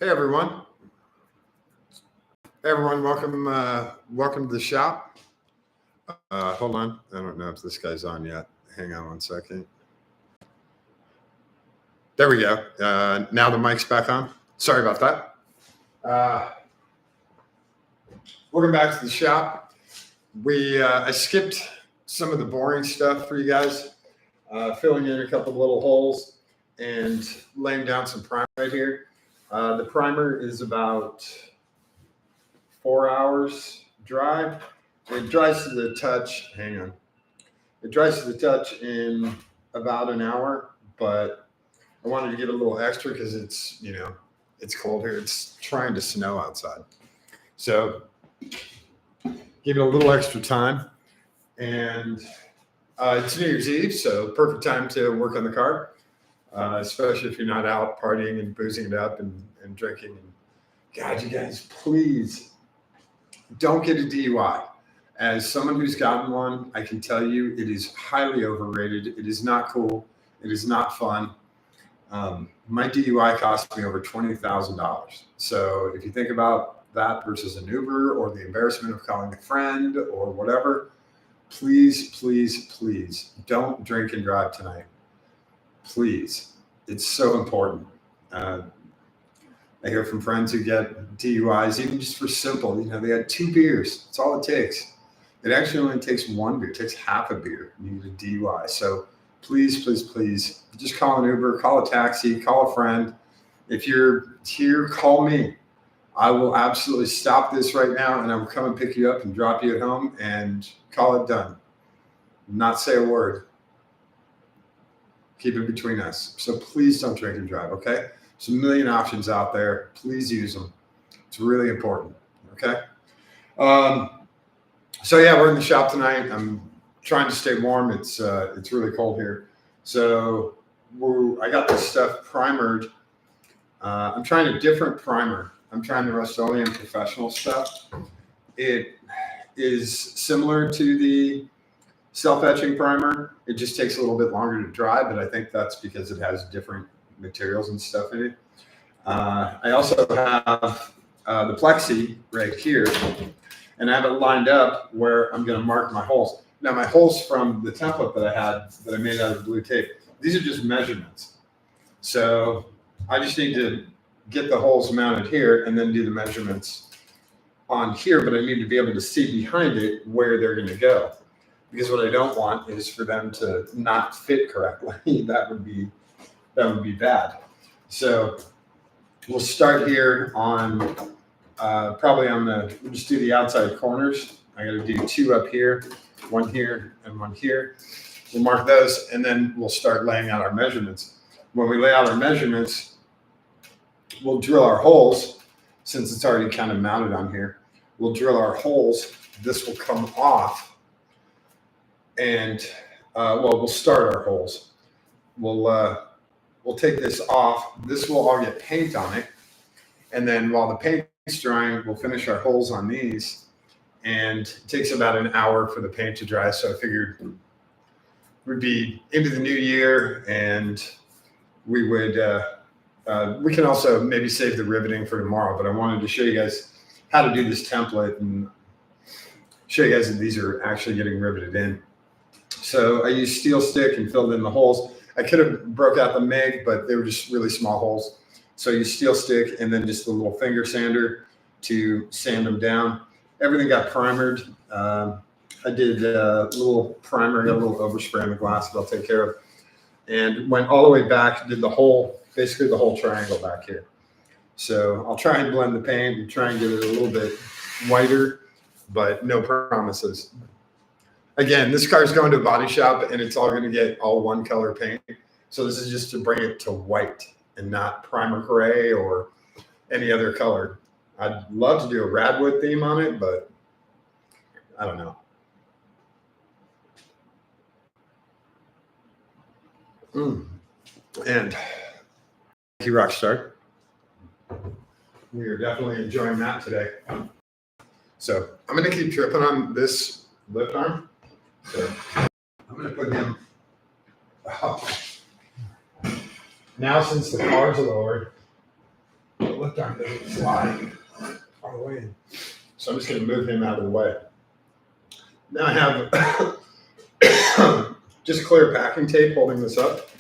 Hey everyone. Hey everyone, welcome to the shop. Hold on. I don't know if this guy's on yet. Hang on one second. There we go. Now the mic's back on. Sorry about that. Welcome back to the shop. I skipped some of the boring stuff for you guys, filling in a couple of little holes and laying down some primer right here. The primer is about 4 hours dry. It dries to the touch. Hang on. It dries to the touch in about an hour, but I wanted to get a little extra because it's cold here. It's trying to snow outside. So give it a little extra time. And it's New Year's Eve, so perfect time to work on the car, especially if you're not out partying and boozing it up and drinking. And God, you guys, please don't get a DUI. As someone who's gotten one, I can tell you it is highly overrated. It is not cool. It is not fun. My DUI cost me over $20,000. So if you think about that versus an Uber or the embarrassment of calling a friend or whatever, please, please, please don't drink and drive tonight. Please. It's so important. I hear from friends who get DUIs, even just for simple, they had 2 beers. That's all it takes. It actually only takes 1 beer. It takes half a beer. You get a DUI. So please, please, please, just call an Uber, call a taxi, call a friend. If you're here, call me. I will absolutely stop this right now, and I will come and pick you up and drop you at home and call it done. Not say a word. Keep it between us. So please don't drink and drive, okay? There's a million options out there. Please use them. It's really important, okay? So yeah, we're in the shop tonight. I'm trying to stay warm. It's really cold here. So I got this stuff primered. I'm trying a different primer. I'm trying the Rust-Oleum Professional stuff. It is similar to the self-etching primer. It just takes a little bit longer to dry, but I think that's because it has different materials and stuff in it. I also have the Plexi right here, and I have it lined up where I'm going to mark my holes. Now, my holes from the template that I made out of blue tape, these are just measurements. So I just need to get the holes mounted here and then do the measurements on here, but I need to be able to see behind it where they're going to go. Because what I don't want is for them to not fit correctly. That would be bad. So we'll start here on we'll just do the outside corners. I got to do 2 up here, 1 here, and 1 here. We'll mark those, and then we'll start laying out our measurements. When we lay out our measurements, we'll drill our holes. Since it's already kind of mounted on here, we'll drill our holes. This will come off, and we'll start our holes. We'll take this off. This will all get paint on it. And then while the paint's drying, we'll finish our holes on these. And it takes about an hour for the paint to dry. So I figured we'd be into the new year, and we can also maybe save the riveting for tomorrow. But I wanted to show you guys how to do this template and show you guys that these are actually getting riveted in. So I used steel stick and filled in the holes. I could have broke out the MIG, but they were just really small holes. So I used steel stick and then just a little finger sander to sand them down. Everything got primered. I did a little primer, got a little overspray on the glass that I'll take care of. And went all the way back, did basically the whole triangle back here. So I'll try and blend the paint and try and get it a little bit whiter, but no promises. Again, this car is going to a body shop, and it's all going to get all 1 color paint. So this is just to bring it to white and not primer gray or any other color. I'd love to do a Radwood theme on it, but I don't know. And thank you, Rockstar. We are definitely enjoying that today. So I'm going to keep tripping on this lift arm. So I'm going to put him. Now, since the cars are lowered, the lift left arm doesn't fly all the way in. So I'm just going to move him out of the way. Now I have just clear packing tape holding this up.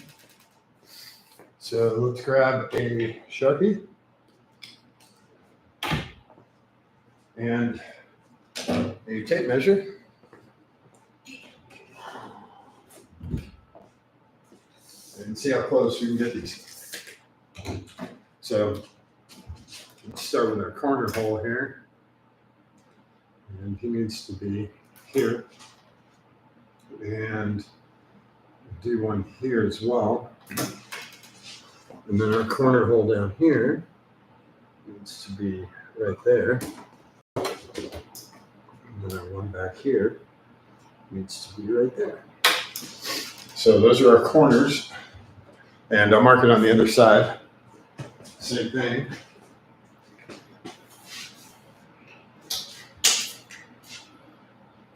So let's grab a Sharpie and a tape measure. And see how close we can get these. So let's start with our corner hole here. And he needs to be here. And do one here as well. And then our corner hole down here needs to be right there. And then our one back here needs to be right there. So those are our corners. And I'll mark it on the other side. Same thing.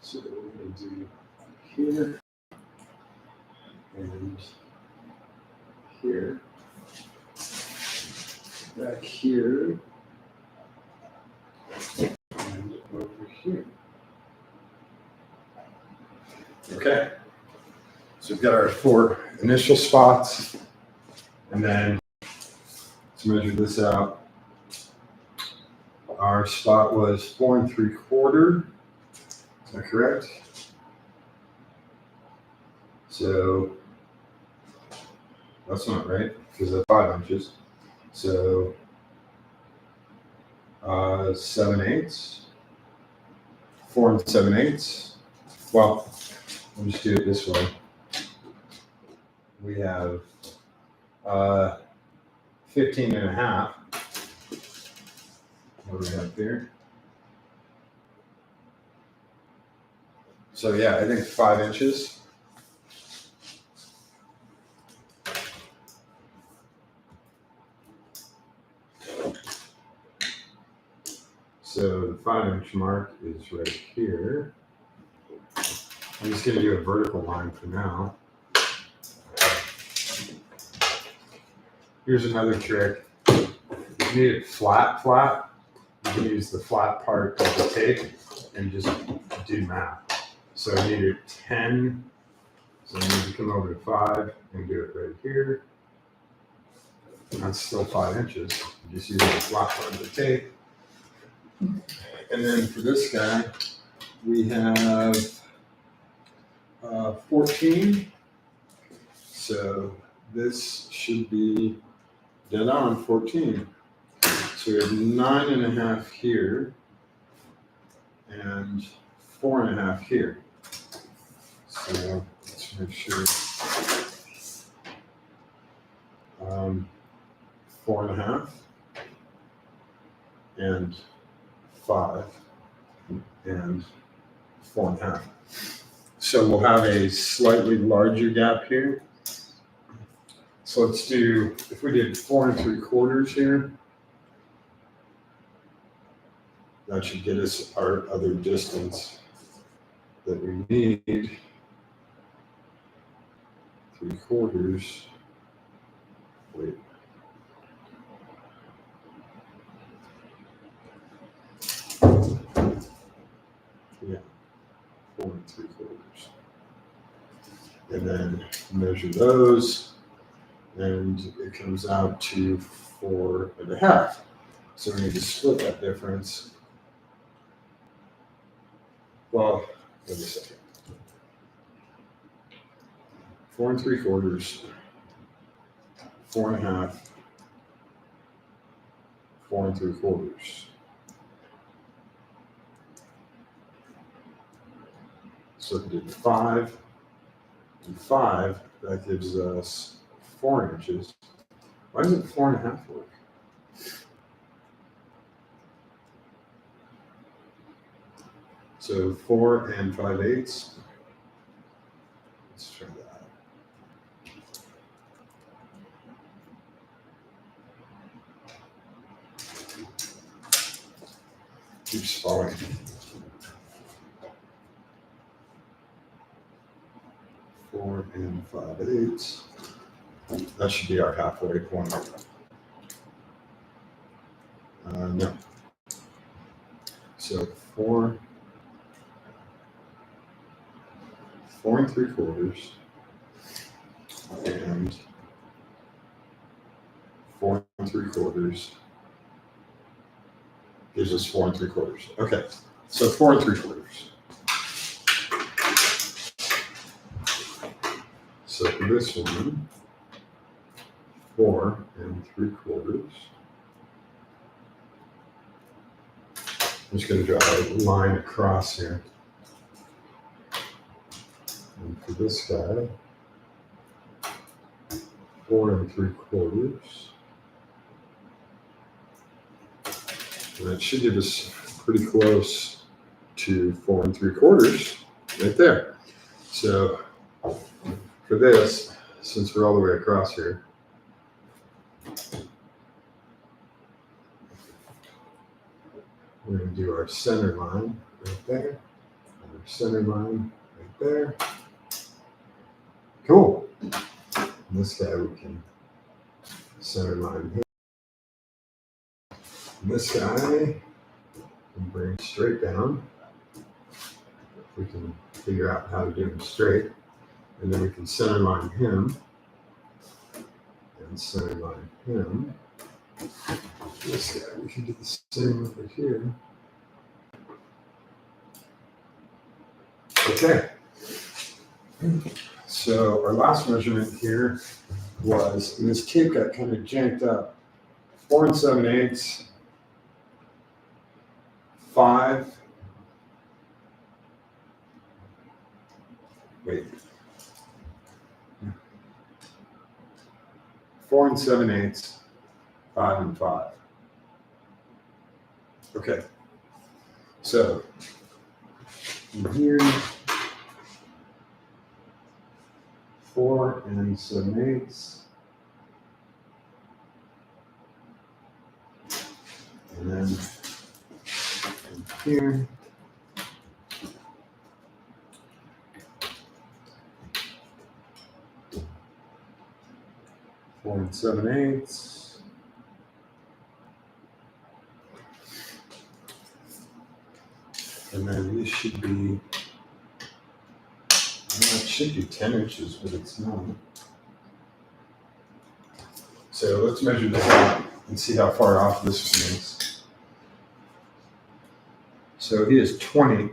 So we're going to do here and here, back here, and over here. Okay, so we've got our 4 initial spots, and then to measure this out, our spot was 4 3/4. Is that correct? So that's not right because that's 5 inches. So 7/8, 4 7/8. Well, we'll just do it this way. We have 15.5. What do we have here? So yeah, I think 5 inches. So the 5-inch mark is right here. I'm just going to do a vertical line for now. Here's another trick. If you need it flat, you can use the flat part of the tape and just do math. So I need it 10, so I need to come over to 5 and do it right here. And that's still 5 inches. Just using the flat part of the tape. And then for this guy, we have 14. So this should be dead on 14. So we have 9.5 here and 4.5 here. So let's make sure 4.5 and 5 and 4.5. So we'll have a slightly larger gap here. So let's do, if we did 4 3/4 here, that should get us our other distance that we need. 3/4. Wait. Yeah, 4 3/4. And then measure those, and it comes out to 4.5. So we need to split that difference. Well, wait a second. 4 3/4, 4.5, 4 3/4. So if we did 5 and 5, that gives us 4 inches. Why doesn't 4.5 work? So 4 5/8. Let's try that. Keeps falling. 4 5/8. That should be our halfway point. No. So 4 3/4 and 4 3/4 gives us 4 3/4. Okay, so 4 3/4. So for this one, 4 3/4. I'm just going to draw a line across here. And for this guy, 4 3/4. And that should give us pretty close to 4 3/4 right there. So for this, since we're all the way across here, we're going to do our center line right there, and our center line right there. Cool. And this guy we can center line here. And this guy we can bring straight down. We can figure out how to do him straight. And then we can center line him. And center line him. This guy, we can do the same over here. Okay. So our last measurement here was, and this tape got kind of janked up, 4 7/8, 5. Wait. 4 7/8, 5 5. Okay. So here, 4 7/8. And then here, 4 7/8. And then this should be, it should be 10 inches, but it's not. So let's measure this out and see how far off this one is. So he is 20,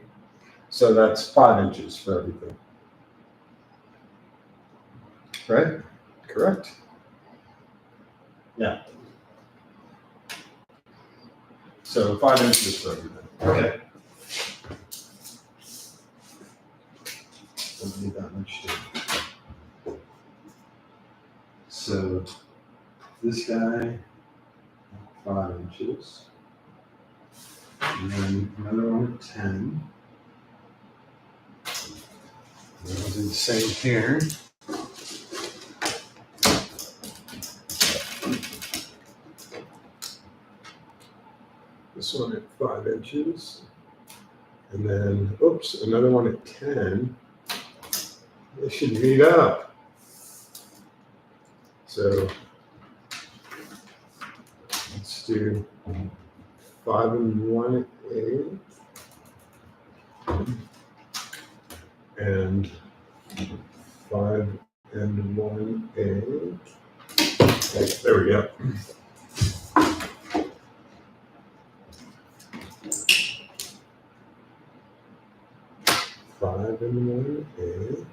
so that's 5 inches for everything. Right? Correct? Yeah. So 5 inches for everything. Okay. Doesn't need that much to. So this guy, 5 inches. And then another one at 10. And then we'll do the same here. This one at 5 inches. And then, oops, another one at 10. They should meet up. So let's do 5 1/8 and 5 1/8. Okay, there we go. Five 1/8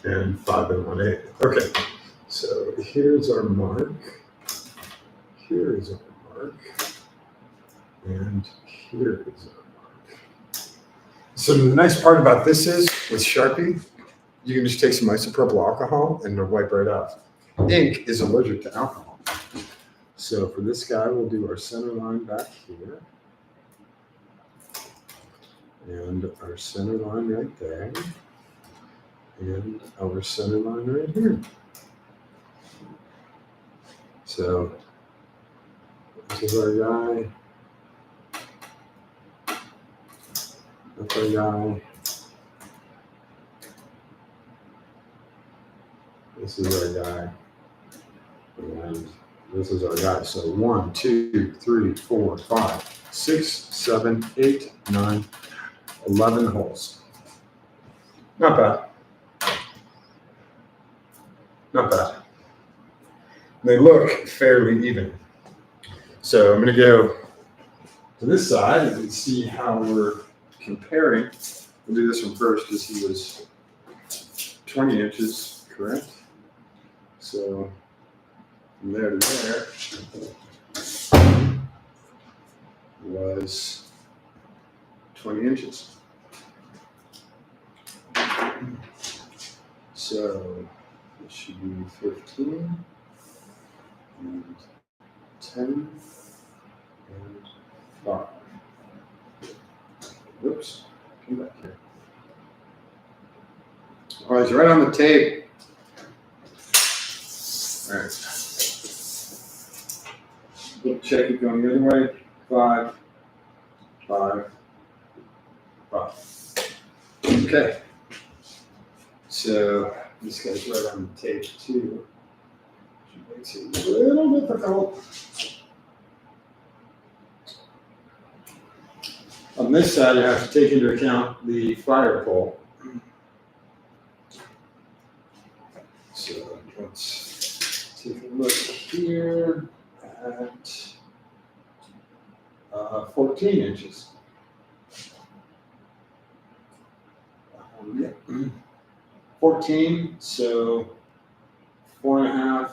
and 5 1/8. Okay, so here's our mark. Here is our mark. And here is our mark. So the nice part about this is, with Sharpie, you can just take some isopropyl alcohol and it'll wipe right off. Ink is allergic to alcohol. So for this guy, we'll do our center line back here. And our center line right there. And our center line right here. So this is our guy. That's our guy. This is our guy. And This is our guy. So 1, 2, 3, 4, 5, 6, 7, 8, 9, 11 holes. Not bad. Not bad. They look fairly even. So I'm going to go to this side and see how we're comparing. We'll do this one first because he was 20 inches, correct? So from there to there was 20 inches. So it should be 15 and 10 and 5. Whoops, come back here. Oh, he's right on the tape. All right. Check it going the other way. 5, 5, 5. Okay. So this guy's right on the tape too, which makes it a little difficult. On this side, you have to take into account the fire pole. So let's take a look here at 14 inches. Yeah. 14, so 4.5.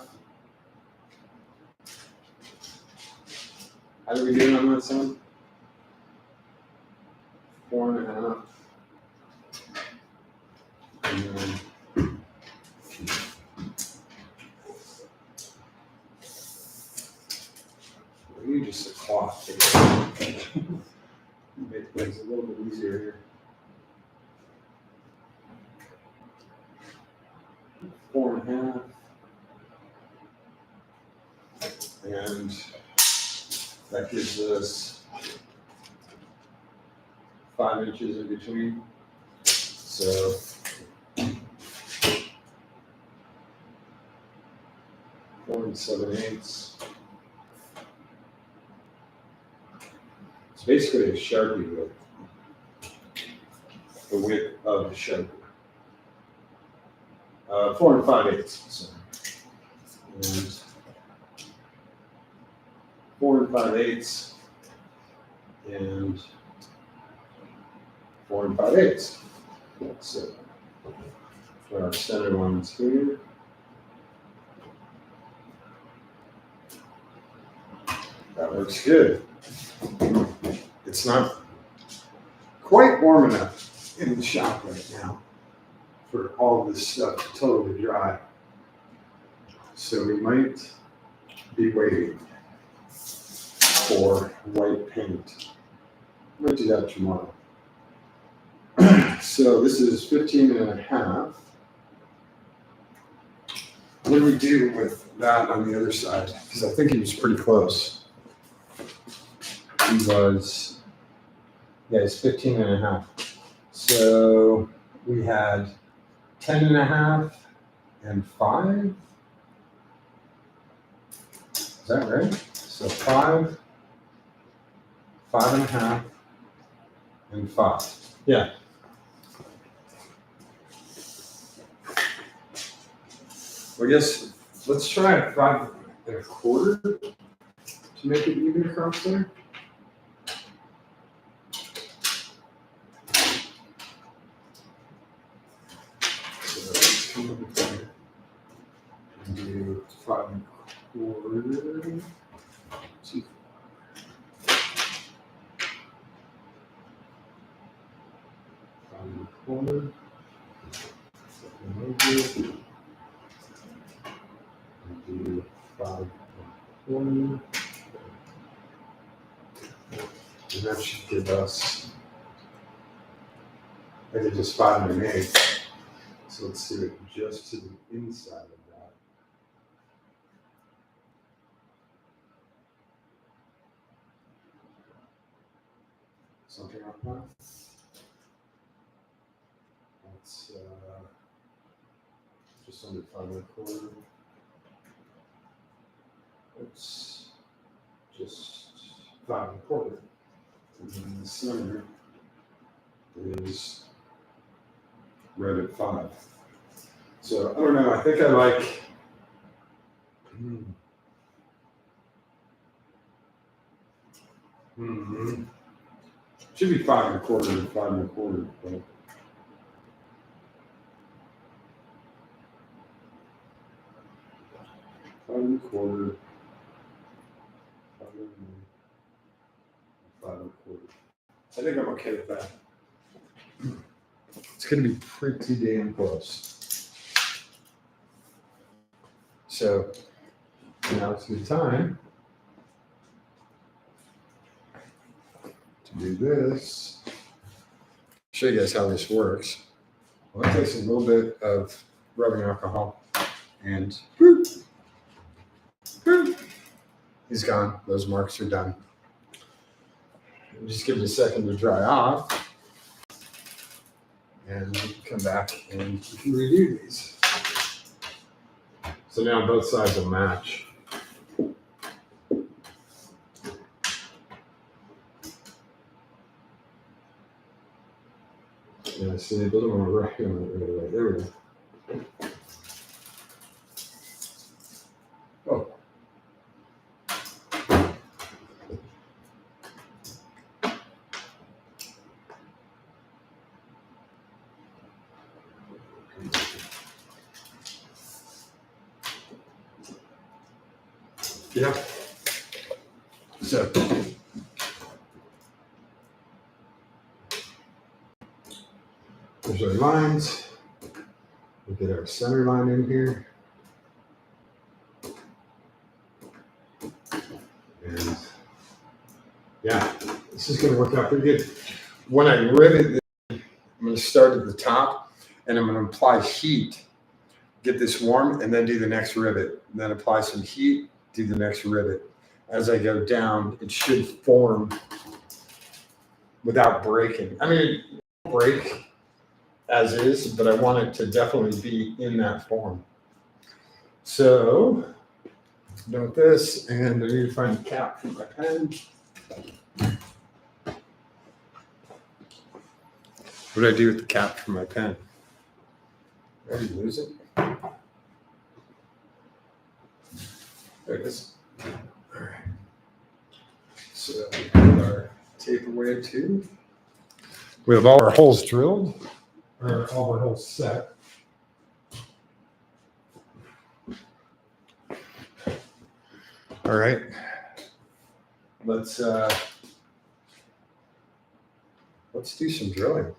How do we do it on that side? 4.5. And then maybe just a cloth. Make things a little bit easier here. 4.5. And that gives us 5 inches in between. So 4 7/8. It's basically a Sharpie width. The width of the Sharpie. 4 5/8. So. And 4 5/8 and 4 5/8. So for our center ones here. That looks good. It's not quite warm enough in the shop right now for all this stuff to totally dry. So we might be waiting for white paint. Might do that tomorrow. So this is 15.5. What do we do with that on the other side? Because I think he was pretty close. He was, yeah, it's 15.5. So we had 10.5 and 5. Is that right? So 5, 5.5, and 5. Yeah. Well, I guess let's try a 5.25 to make it even across there. So let's come over here and do 5.25. See. 5.25. Do 5.20, and that should give us, I think, just 5.8. So let's do it just to the inside of that. Something like that. That's just under 5.25. it's just 5 1/4. And then the center is red at 5. So I don't know. I think I like. Should be 5 1/4 and 5 1/4. But 5 1/4, 5 1/4. I think I'm okay with that. It's going to be pretty damn close. So now it's the time to do this. Show you guys how this works. Well, it takes a little bit of rubbing alcohol and he's gone. Those marks are done. Just give it a second to dry off. And we can come back and we can redo these. So now both sides will match. Yeah, see, a little more right. There we go. Oh. Yeah. So there's our lines. We'll get our center line in here. And yeah, this is going to work out pretty good. When I rivet, I'm going to start at the top and I'm going to apply heat, get this warm, and then do the next rivet. And then apply some heat, do the next rivet. As I go down, it should form without breaking. I mean, it won't break as is, but I want it to definitely be in that form. So, done with this, and I need to find a cap for my pen. What did I do with the cap for my pen? Did I lose it? There it is. All right. So we put our tape away too. We have all our holes drilled, or all our holes set. All right. Let's do some drilling.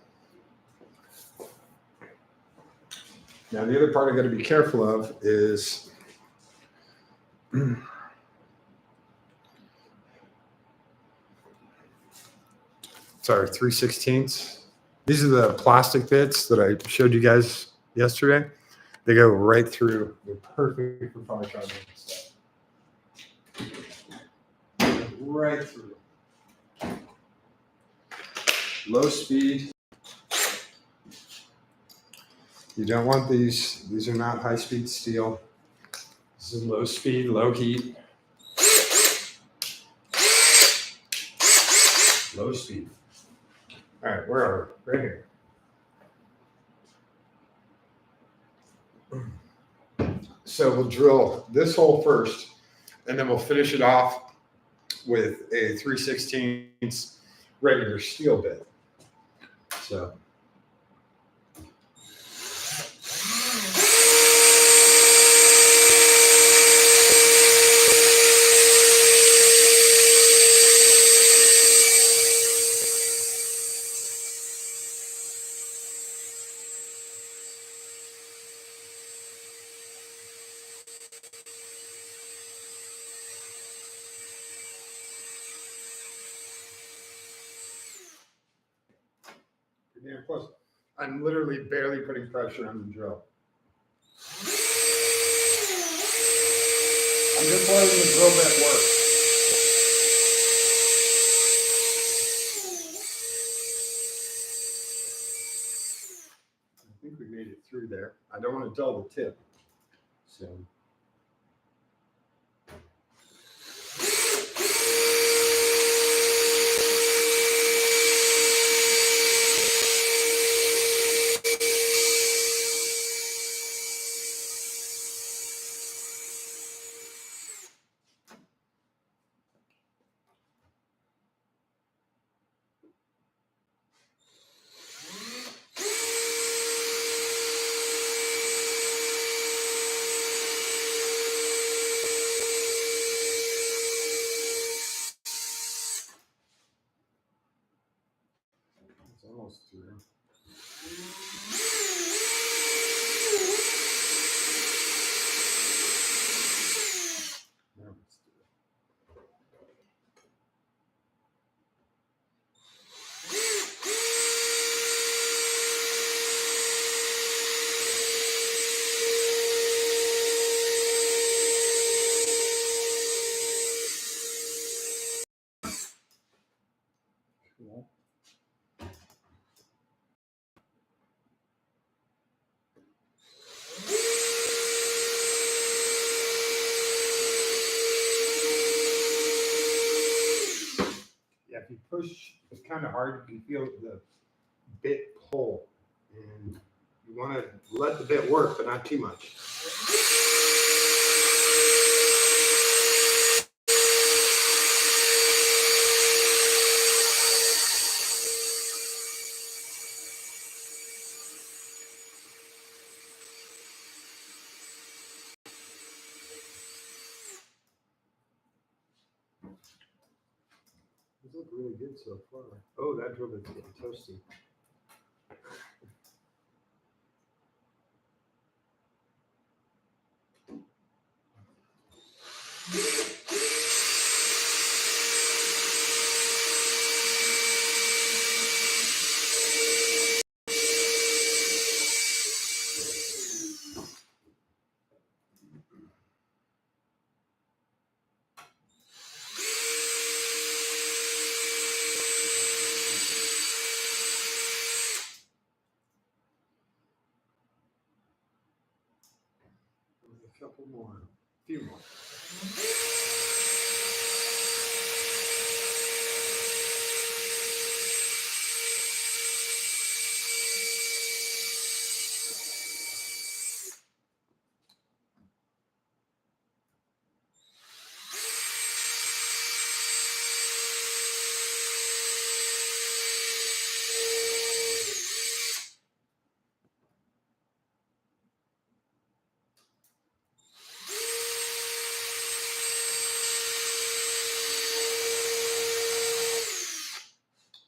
Now the other part I got to be careful of is sorry, 3/16. These are the plastic bits that I showed you guys yesterday. They go right through. They're perfect for polycarbonate stuff. Right through. Low speed. You don't want these. These are not high-speed steel. This is low speed, low heat. Low speed. All right, where are we? Right here. So we'll drill this hole first, and then we'll finish it off with a 3/16 regular steel bit. So. Yeah, plus I'm literally barely putting pressure on the drill. I'm just letting the drill bit work. I think we made it through there. I don't want to dull the tip. So if you push it's kind of hard, you can feel the bit pull, and you want to let the bit work, but not too much. These look really good so far. Oh, that drill bit's getting toasty. A couple more, a few more.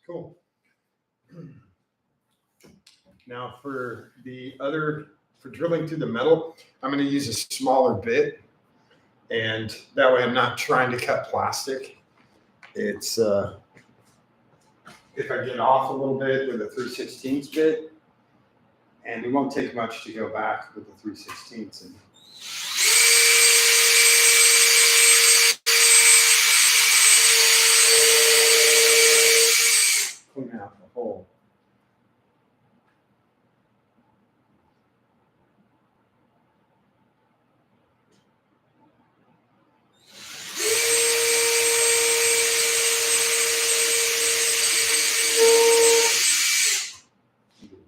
Cool. Now for drilling through the metal, I'm going to use a smaller bit, and that way I'm not trying to cut plastic. It's if I get off a little bit with a 3/16 bit, and it won't take much to go back with the 3/16 and clean out the hole.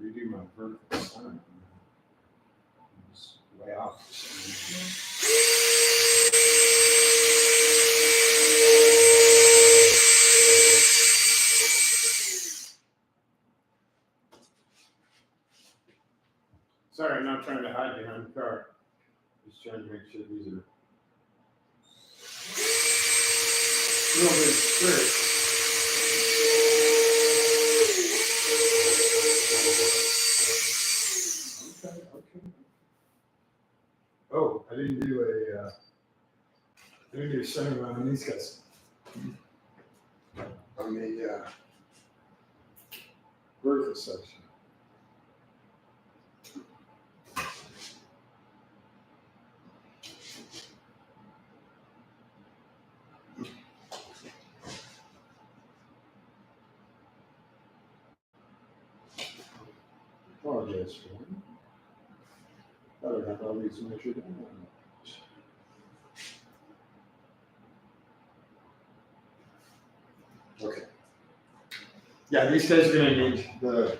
Redo my vertical center. It's way off. Sorry, I'm not trying to hide behind the car. Just trying to make sure these are real good straight. Okay. Oh, I didn't do a center line on these guys. On the vertical section. Apologize for that. I would have all these measured out. Okay. Yeah, these guys are going to need the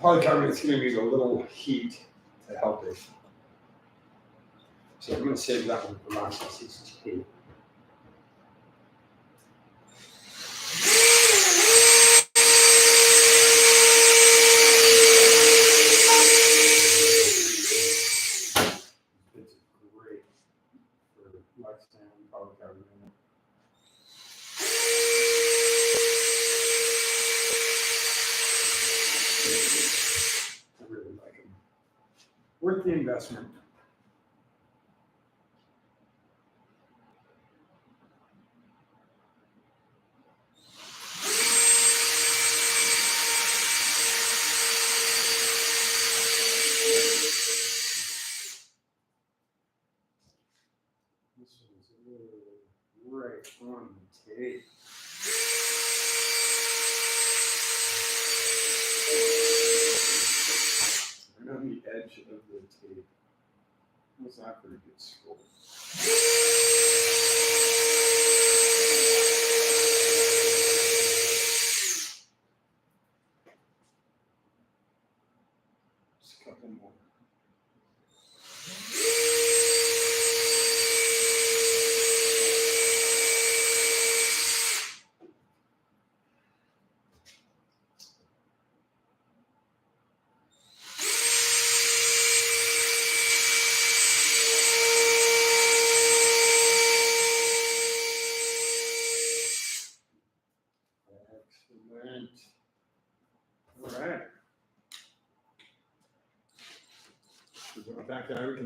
polycarbonate's going to need a little heat to help it. So I'm going to save that one for last 62. It's great for lifespan polycarbonate. I really like them. Worth the investment. This one's right on the tape. Right on the edge of the tape. That's not a very good score.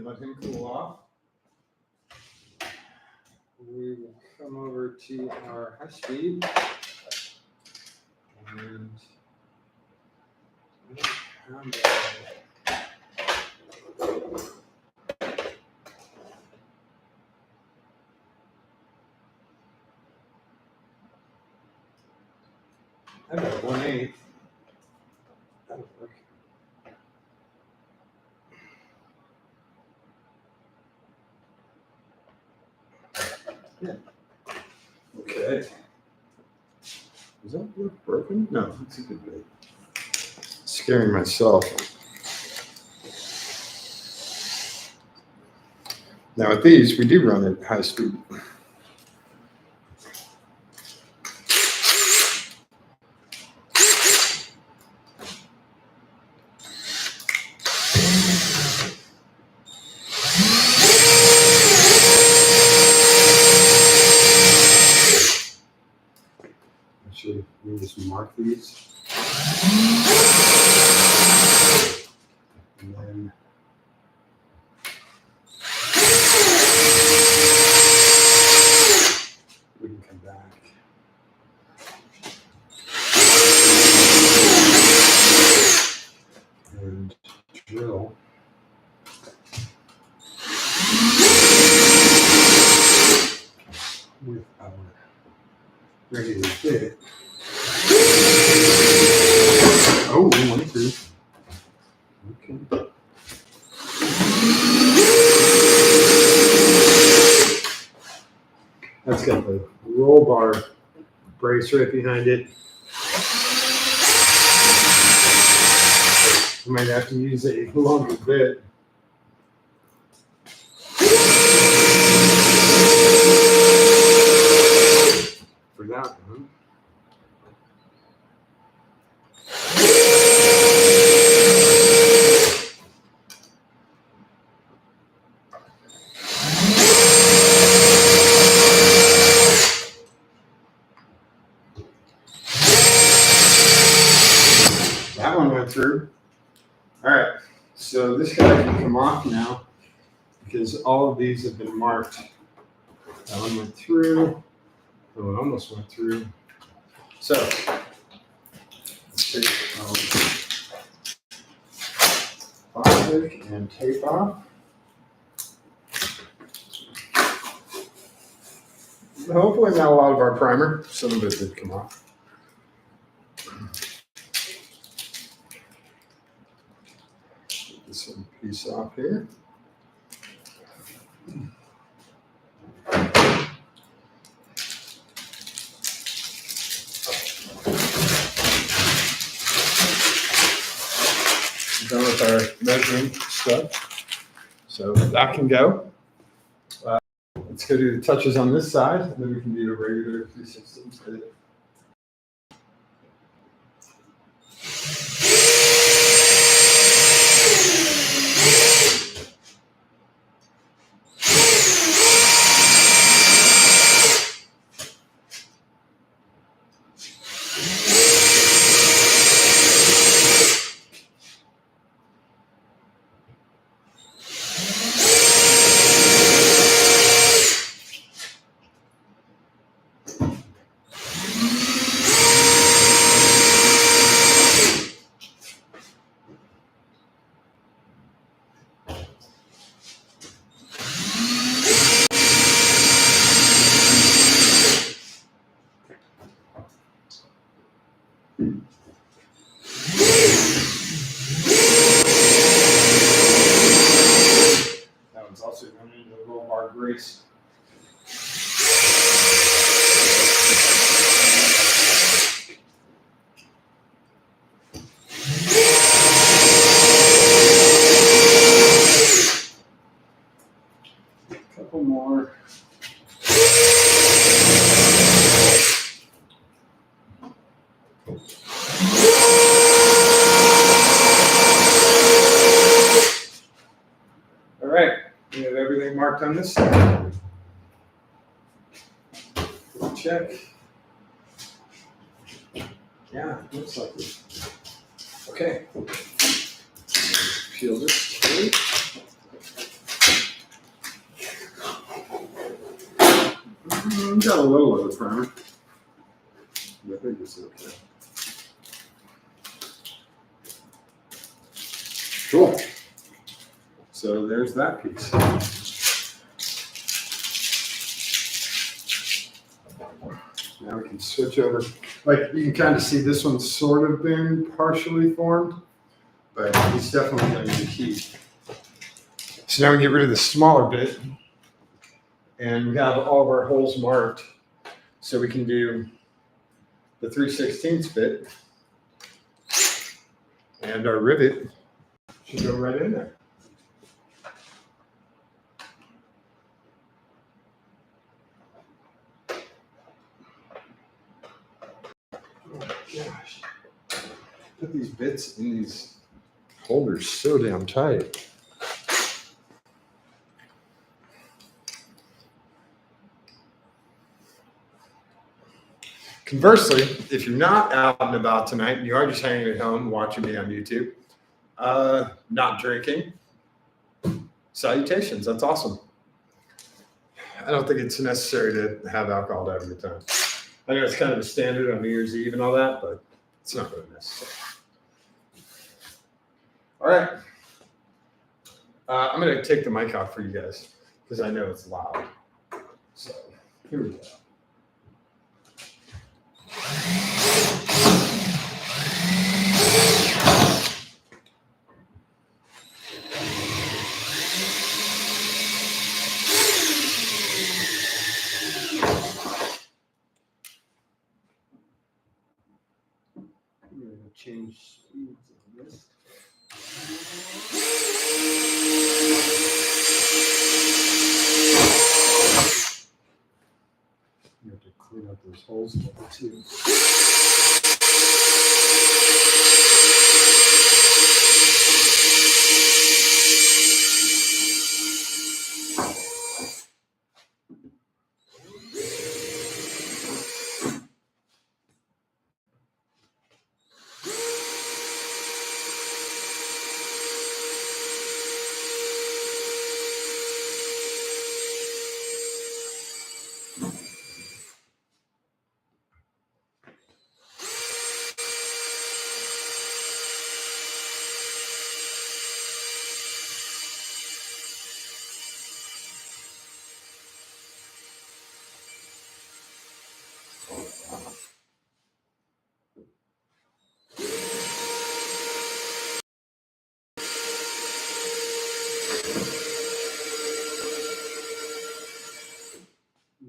let him cool off. We will come over to our high speed and I got 1/8. That'll work. Yeah. Okay. Does that look broken? No, it's a good bit. Scaring myself. Now with these, we do run at high speed. Actually, we just mark these. And then we can come back. And drill. With our regular bit. Oh, 1 through. Okay. That's got the roll bar brace right behind it. I might have to use a longer bit. For that one. That one went through. All right, so this guy can come off now because all of these have been marked. That one went through. That one almost went through. So let's take plastic and tape off. Hopefully not a lot of our primer. Some of it did come off. Get this little piece off here. Done with our measuring stuff. So that can go. Let's go do the touches on this side, and then we can do a regular 3/16 instead. That one's also going into the roll bar grease. A couple more. All right, we have everything marked on this side. Check. Yeah, looks like it. Okay. Peel this tape. Got a little of the primer. I think it's okay. Cool. So there's that piece. Now we can switch over. Like you can kind of see this one's sort of been partially formed, but it's definitely going to need heat. So now we get rid of the smaller bit, and we have all of our holes marked, so we can do the 3/16 bit, and our rivet should go right in there. Oh gosh. Put these bits in these holders so damn tight. Conversely, if you're not out and about tonight and you are just hanging at home watching me on YouTube, not drinking, salutations. That's awesome. I don't think it's necessary to have alcohol to have a good time. I know it's kind of a standard on New Year's Eve and all that, but it's not really necessary. All right. I'm going to take the mic off for you guys because I know it's loud. So here we go. I'm going to change speeds on this. You have to clean up those holes a little too.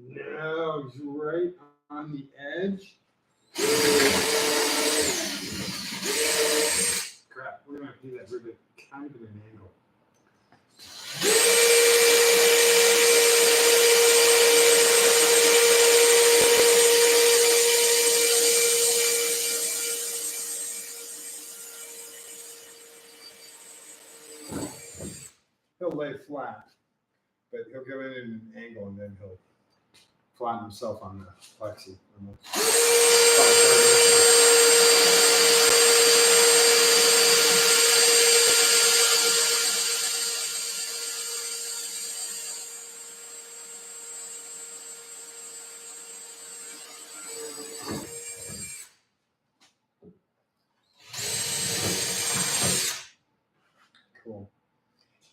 Now he's right on the edge. Crap, we're going to do that rivet kind of at an angle. He'll lay flat, but he'll go in at an angle and then he'll flatten himself on the plexi. Cool.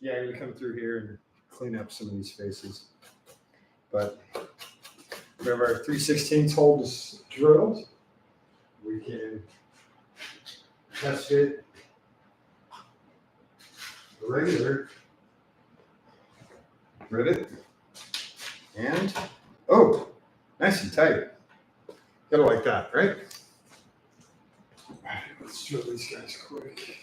Yeah, I'm gonna come through here and clean up some of these faces. But we have our 3/16 hole just drilled. We can test fit a regular rivet. And, oh, nice and tight. Gotta like that, right? All right, let's drill these guys quick.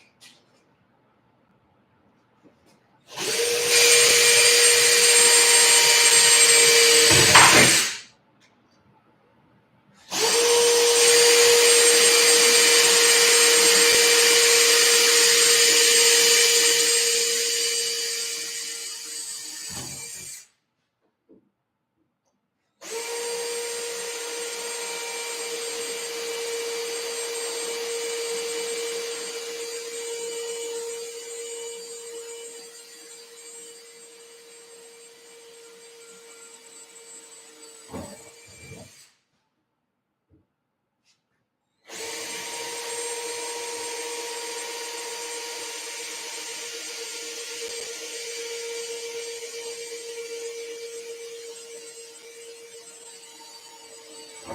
This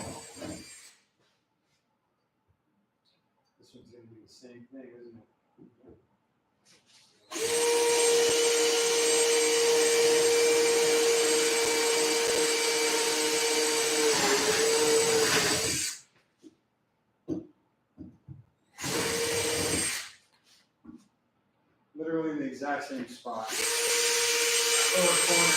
one's going to be the same thing, isn't it? Literally in the exact same spot. Lower corner.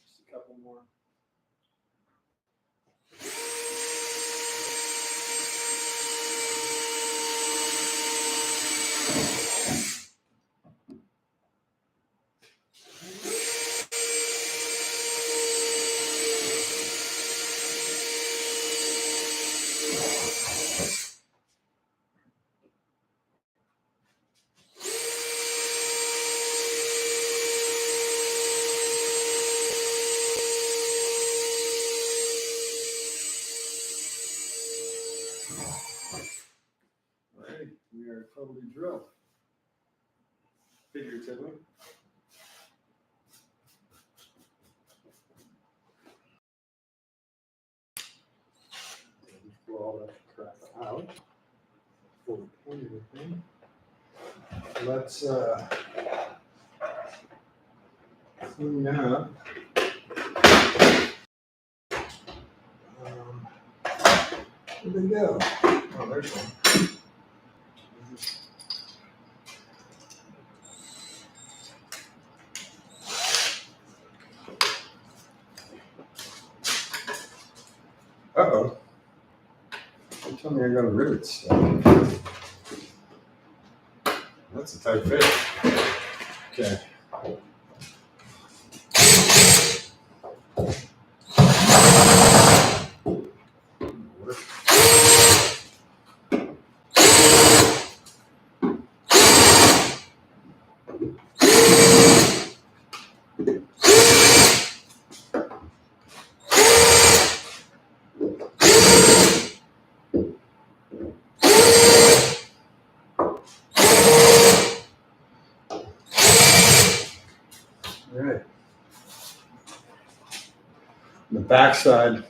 Just a couple more. All right, we are totally drilled. Figuratively. Pull all that crap out before we point anything. Let's clean up. Where'd they go? Oh, there's one. Uh-oh. They told me I got a rivet stuck. That's a tight fit. Okay. All right. The backside,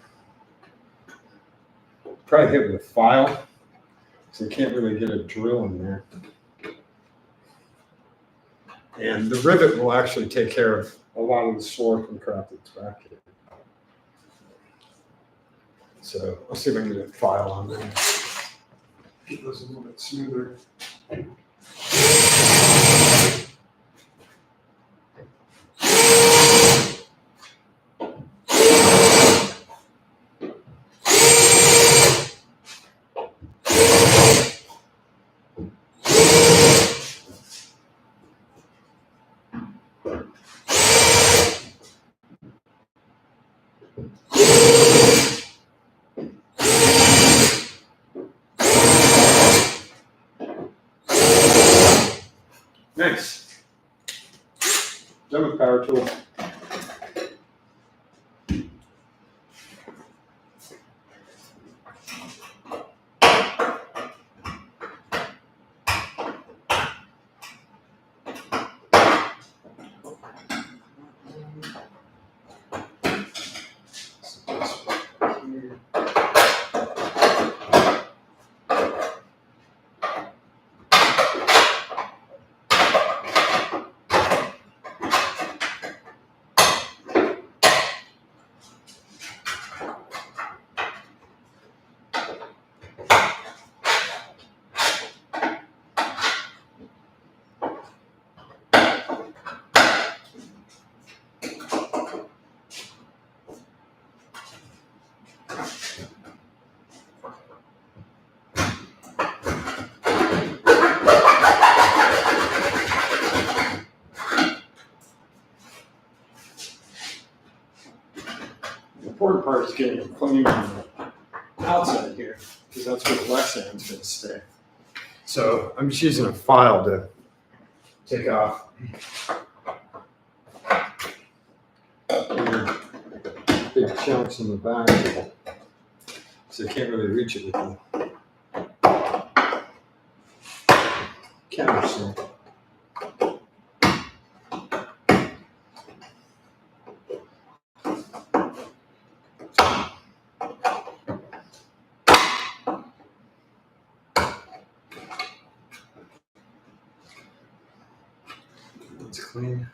probably hit with a file, so you can't really get a drill in there. And the rivet will actually take care of a lot of the slorp and crap that's back here. So I'll see if I can get a file on there. Get those a little bit smoother. Nice. Done with power tool. important part is getting it clean on the outside here, because that's where the wet sand's going to stay. So I'm just using a file to take off big chunks in the back, so I can't really reach it with the camera stand. It's clean.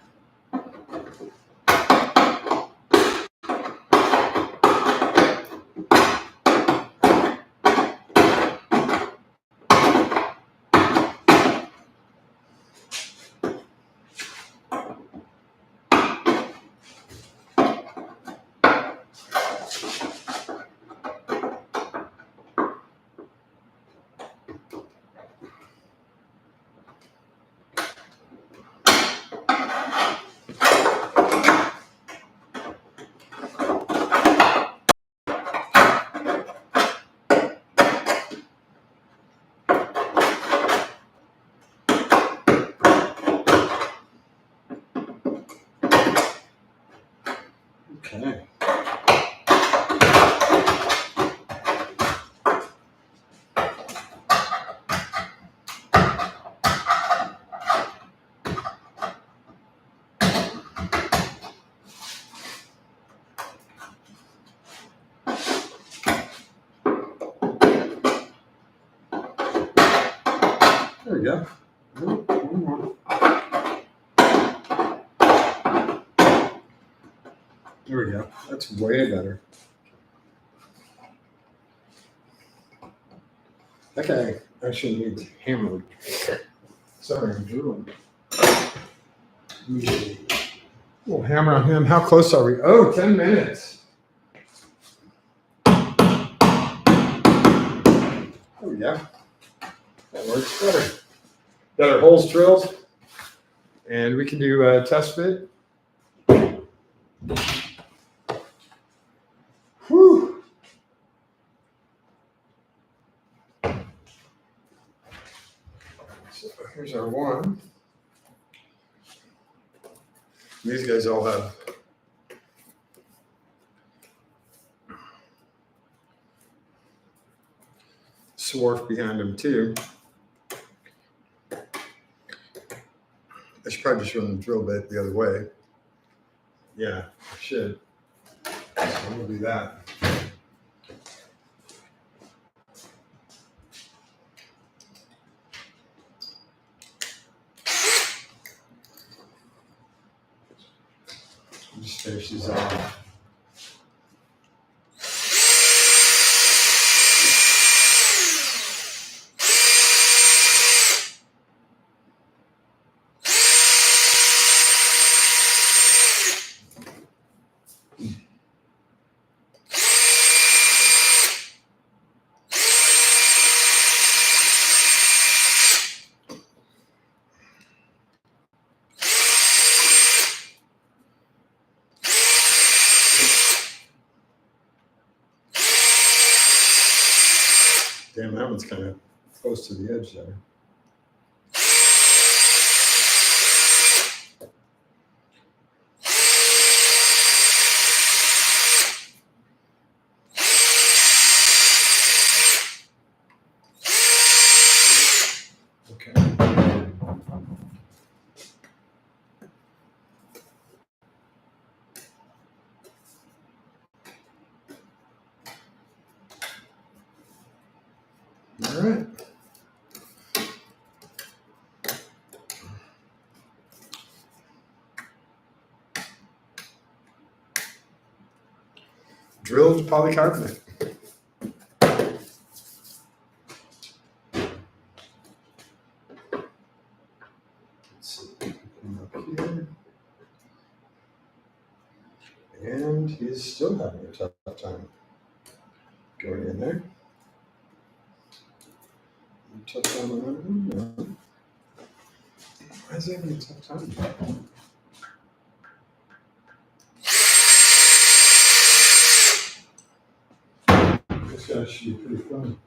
Okay. There we go. One more. There we go. That's way better. That guy actually needs hammered. Sorry, I'm drooling. A little hammer on him. How close are we? Oh, 10 minutes. There we go. That works better. Got our holes drilled, and we can do a test fit. Whew. So here's our one. These guys all have swarf behind them too. I should probably just run the drill bit the other way. Yeah, I should. So I'm gonna do that. Just finish these off. Damn, that one's kind of close to the edge there. Okay. All right. Drilled polycarbonate. Let's see, come up here. And he's still having a tough time going in there. Tough time on that one? No. Why is he having a tough time? shot should be pretty fun.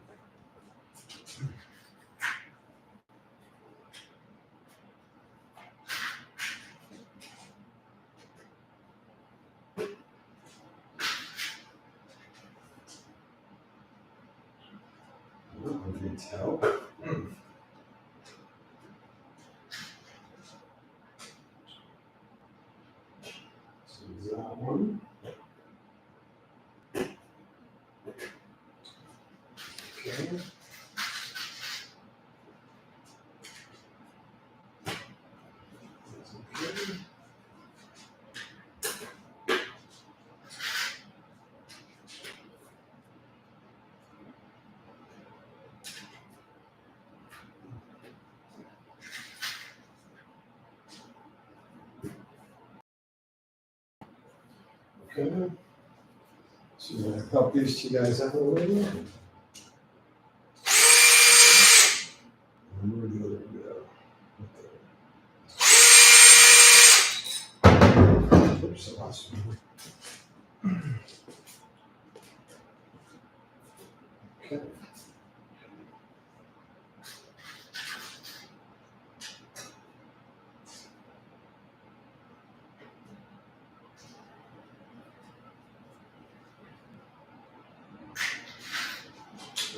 I can tell. So is that one? Okay. Okay. So I'm going to help these two guys out a little bit. And where do they go? Oops, I lost one. Okay.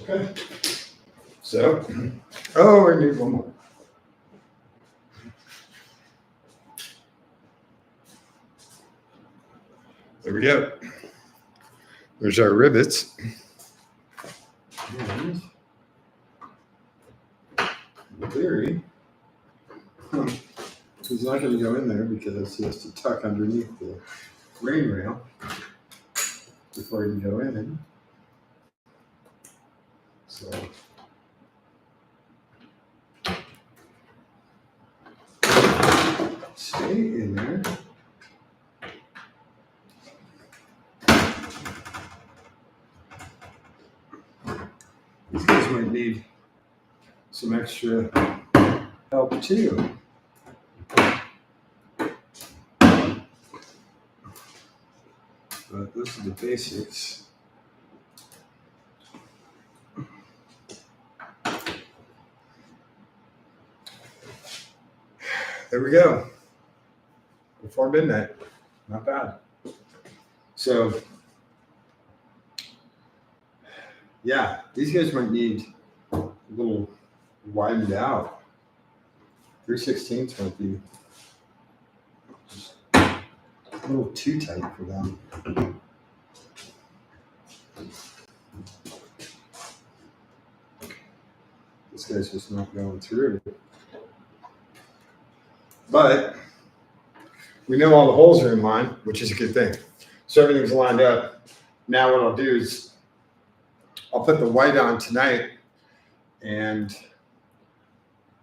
Okay. So, oh, I need one more. There we go. There's our rivets. And in theory, he's not going to go in there because he has to tuck underneath the rain rail before he can go in. So, stay in there. These guys might need some extra help too. But those are the basics. There we go. Before midnight. Not bad. So, yeah, these guys might need a little widened out. 3/16 might be just a little too tight for them. This guy's just not going through. But we know all the holes are in line, which is a good thing. So everything's lined up. Now what I'll do is I'll put the white on tonight, and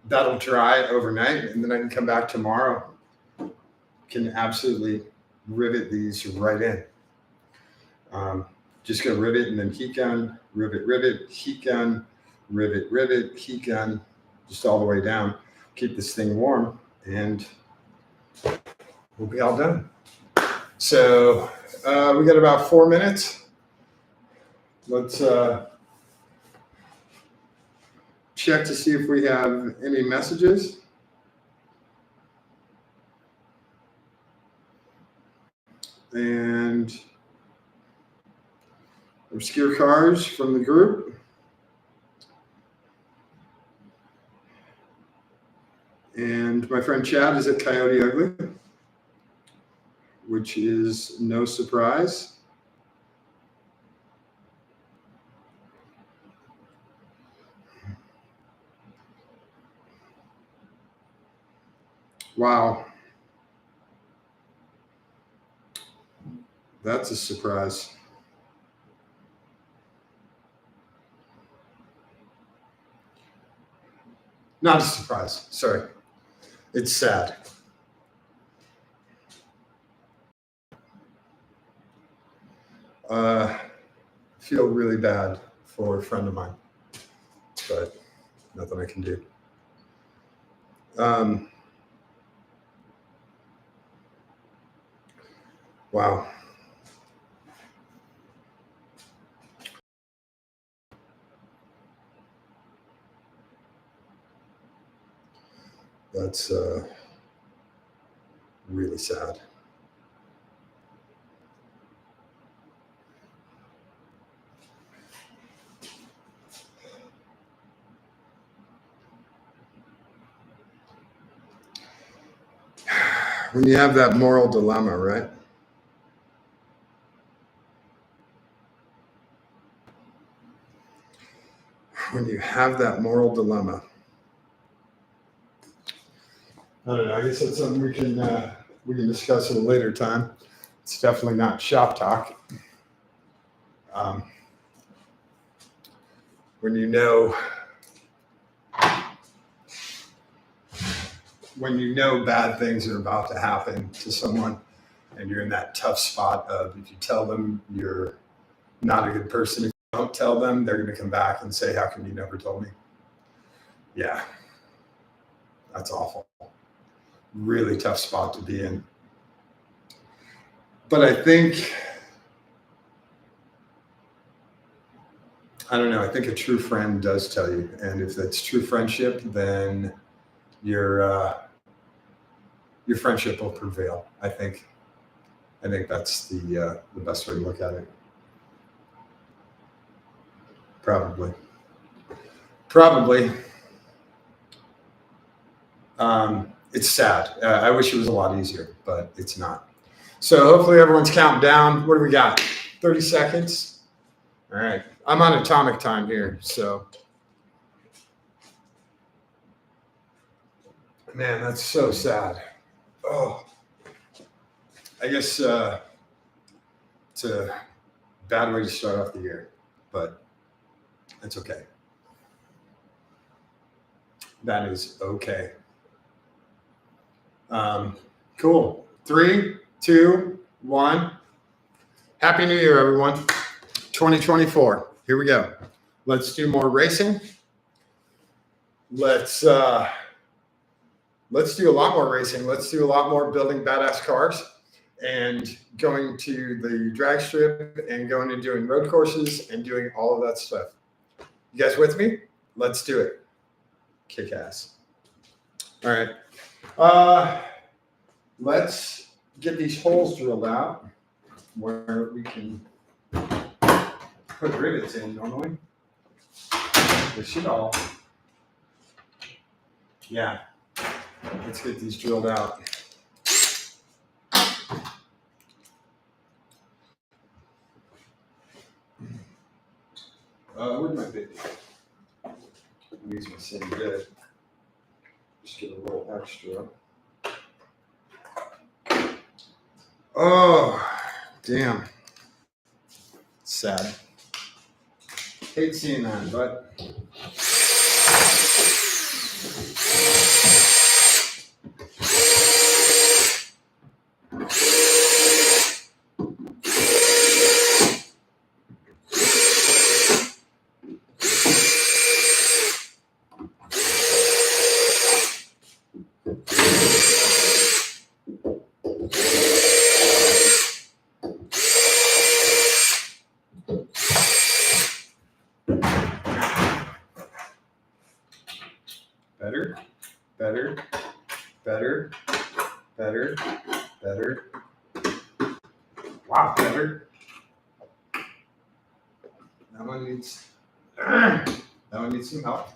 that'll dry overnight, and then I can come back tomorrow. Can absolutely rivet these right in. Just go rivet and then heat gun, rivet, heat gun, rivet, heat gun, just all the way down. Keep this thing warm, and we'll be all done. So we got about 4 minutes. Let's check to see if we have any messages. And obscure cars from the group. And my friend Chad is at Coyote Ugly, which is no surprise. Wow. That's a surprise. Not a surprise, sorry. It's sad. Feel really bad for a friend of mine, but nothing I can do. Wow. That's really sad. When you have that moral dilemma, right? When you have that moral dilemma, I don't know. I guess that's something we can discuss at a later time. It's definitely not shop talk. When you know bad things are about to happen to someone, and you're in that tough spot of if you tell them you're not a good person, if you don't tell them, they're going to come back and say, "How come you never told me?" Yeah, that's awful. Really tough spot to be in. But I think, I don't know, I think a true friend does tell you. And if that's true friendship, then your friendship will prevail. I think that's the best way to look at it. Probably. It's sad. I wish it was a lot easier, but it's not. So hopefully everyone's counting down. What do we got? 30 seconds. All right. I'm on atomic time here, so. Man, that's so sad. Oh, I guess it's a bad way to start off the year, but it's okay. That is okay. Cool. 3, 2, 1. Happy New Year, everyone. 2024. Here we go. Let's do more racing. Let's do a lot more racing. Let's do a lot more building badass cars and going to the drag strip and going and doing road courses and doing all of that stuff. You guys with me? Let's do it. Kick ass. All right. Let's get these holes drilled out where we can put rivets in normally. They should all. Yeah. Let's get these drilled out. Where'd my baby? These are sitting good. Just get a little extra. Oh, damn. Sad. Hate seeing that, but. Better. Wow, better. That one needs some help.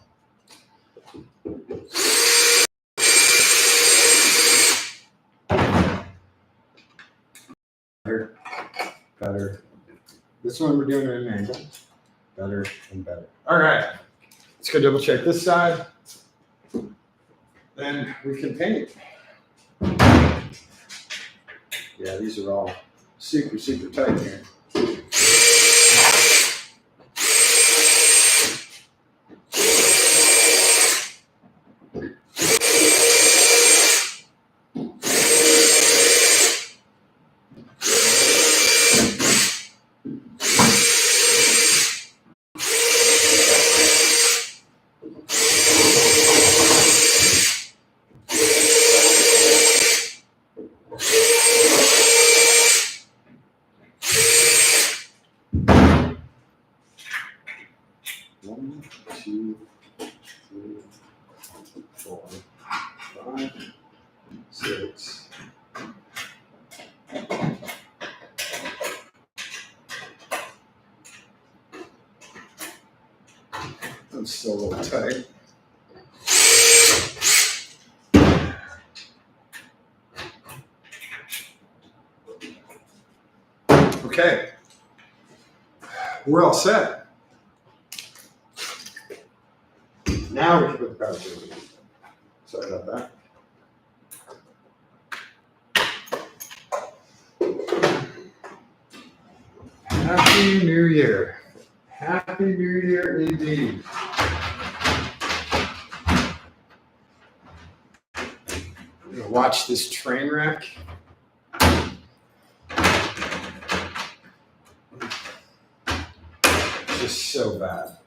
Better. This one we're doing at an angle. Better and better. All right. Let's go double check this side. Then we can paint. Yeah, these are all super tight here. nice. I'm still a little tight. Okay, we're all set. Now we can put the cartridge in. Sorry about that. Happy New Year. Happy New Year indeed. I'm gonna watch this train wreck. It's just so bad.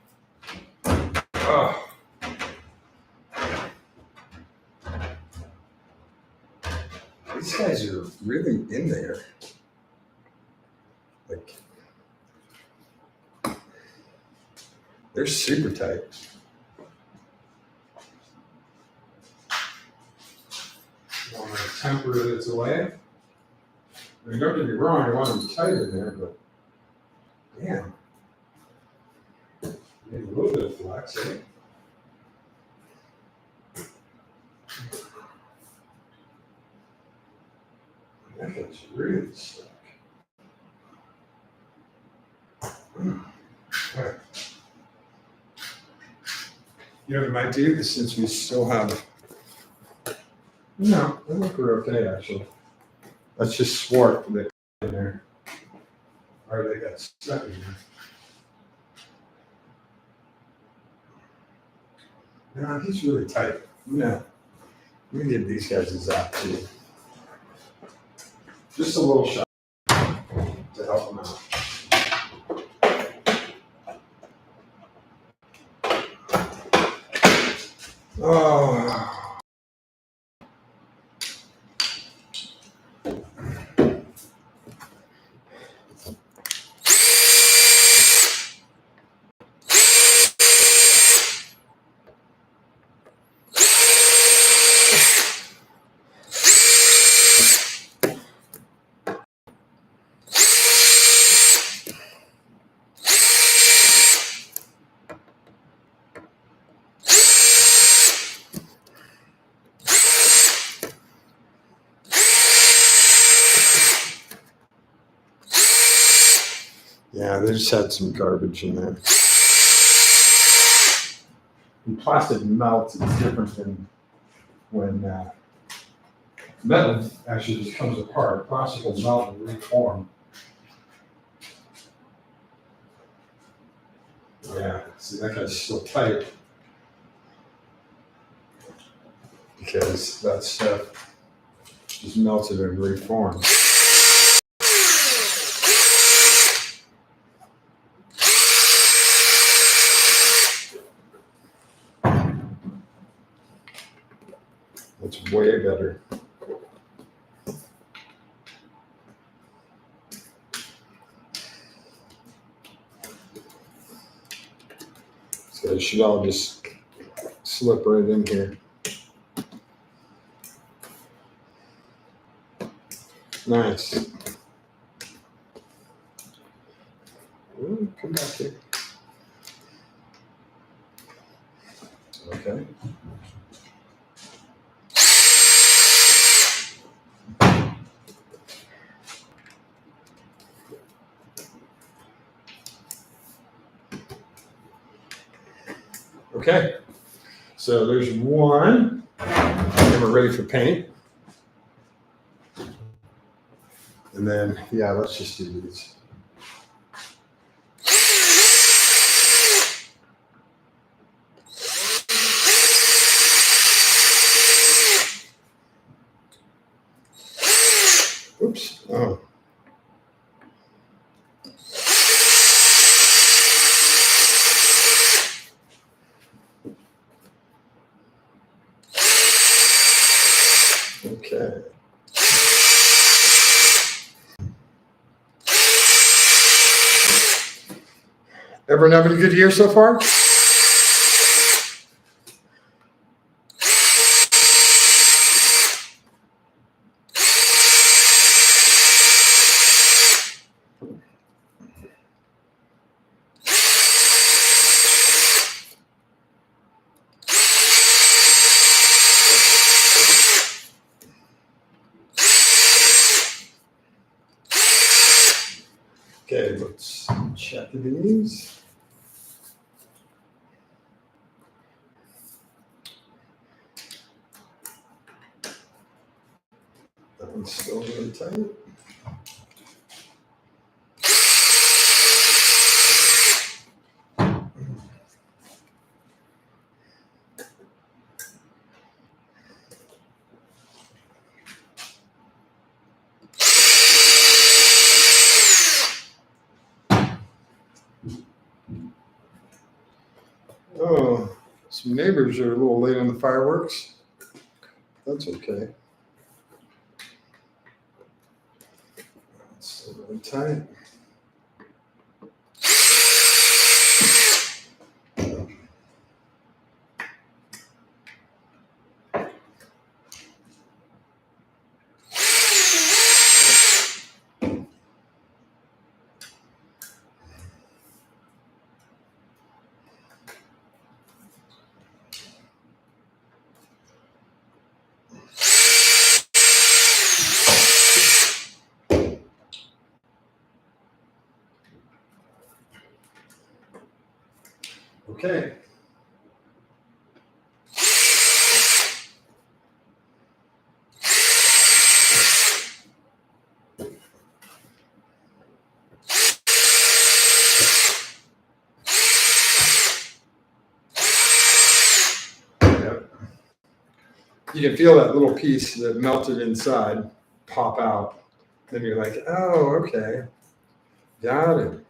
Oh. These guys are really in there. Like, they're super tight. I want to temper this away. I mean, don't get me wrong, I want them tight in there, but damn. Maybe a little bit of flex, eh? That gets really stuck. Right. You know what I might do since we still have. No, I think we're okay actually. Let's just swart the in there. Or they got stuck in there. No, he's really tight. No. Let me give these guys a zap too. Just a little shot to help them out. Oh. Yeah, they just had some garbage in there. And plastic melts is different than when metal actually just comes apart. Plastic will melt and reform. Yeah, see, that guy's still tight because that stuff just melted and reformed. It's way better. So it should all just slip right in here. Nice. Ooh, come back here. Okay. Okay, so there's one, and we're ready for paint. And then, yeah, let's just do these. Oops, oh. Okay. Everyone having a good year so far? Okay, let's check these. That one's still really tight. Oh, some neighbors are a little late on the fireworks. That's okay. It's still really tight. Okay. Yep. You can feel that little piece that melted inside pop out. Then you're like, oh, okay. Got it.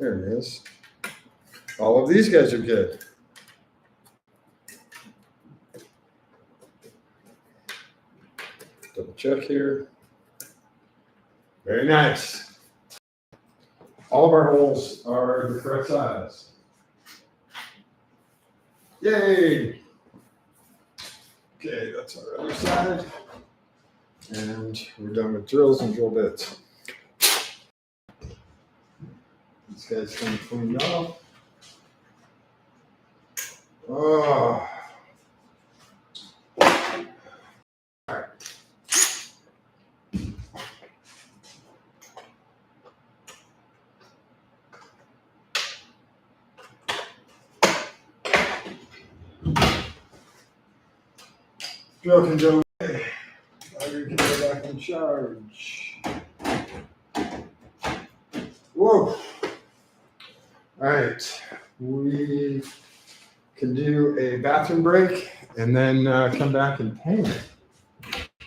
There it is. All of these guys are good. Double check here. Very nice. All of our holes are the correct size. Yay! Okay, that's our other side. And we're done with drills and drill bits. These guys come cleaned off. Oh. All right. Drill can go away. Battery can go back in charge. Whoa. All right. We can do a bathroom break and then come back and paint.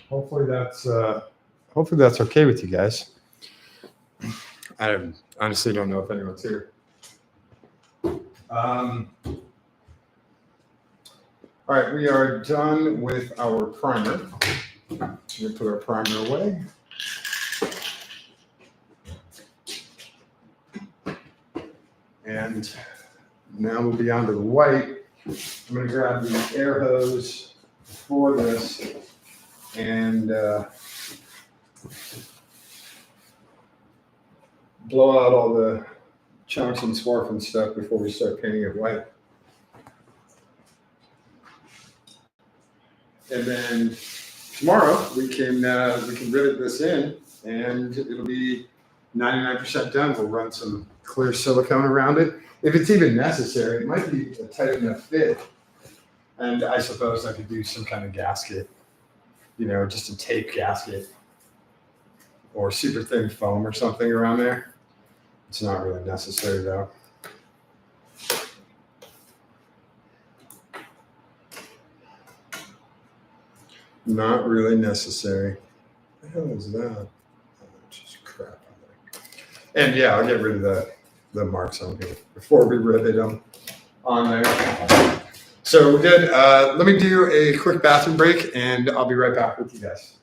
Hopefully that's okay with you guys. I honestly don't know if anyone's here. All right, we are done with our primer. We'll put our primer away. And now we'll be on to the white. I'm going to grab the air hose for this and blow out all the chunks and swarf and stuff before we start painting it white. And then tomorrow we can rivet this in, and it'll be 99% done. We'll run some clear silicone around it, if it's even necessary. It might be a tight enough fit, and I suppose I could do some kind of gasket, just a tape gasket or super thin foam or something around there. It's not really necessary though. Not really necessary. What the hell is that? Oh, just crap on there. And yeah, I'll get rid of the marks on here before we rivet them on there. So we're good. Let me do a quick bathroom break and I'll be right back with you guys.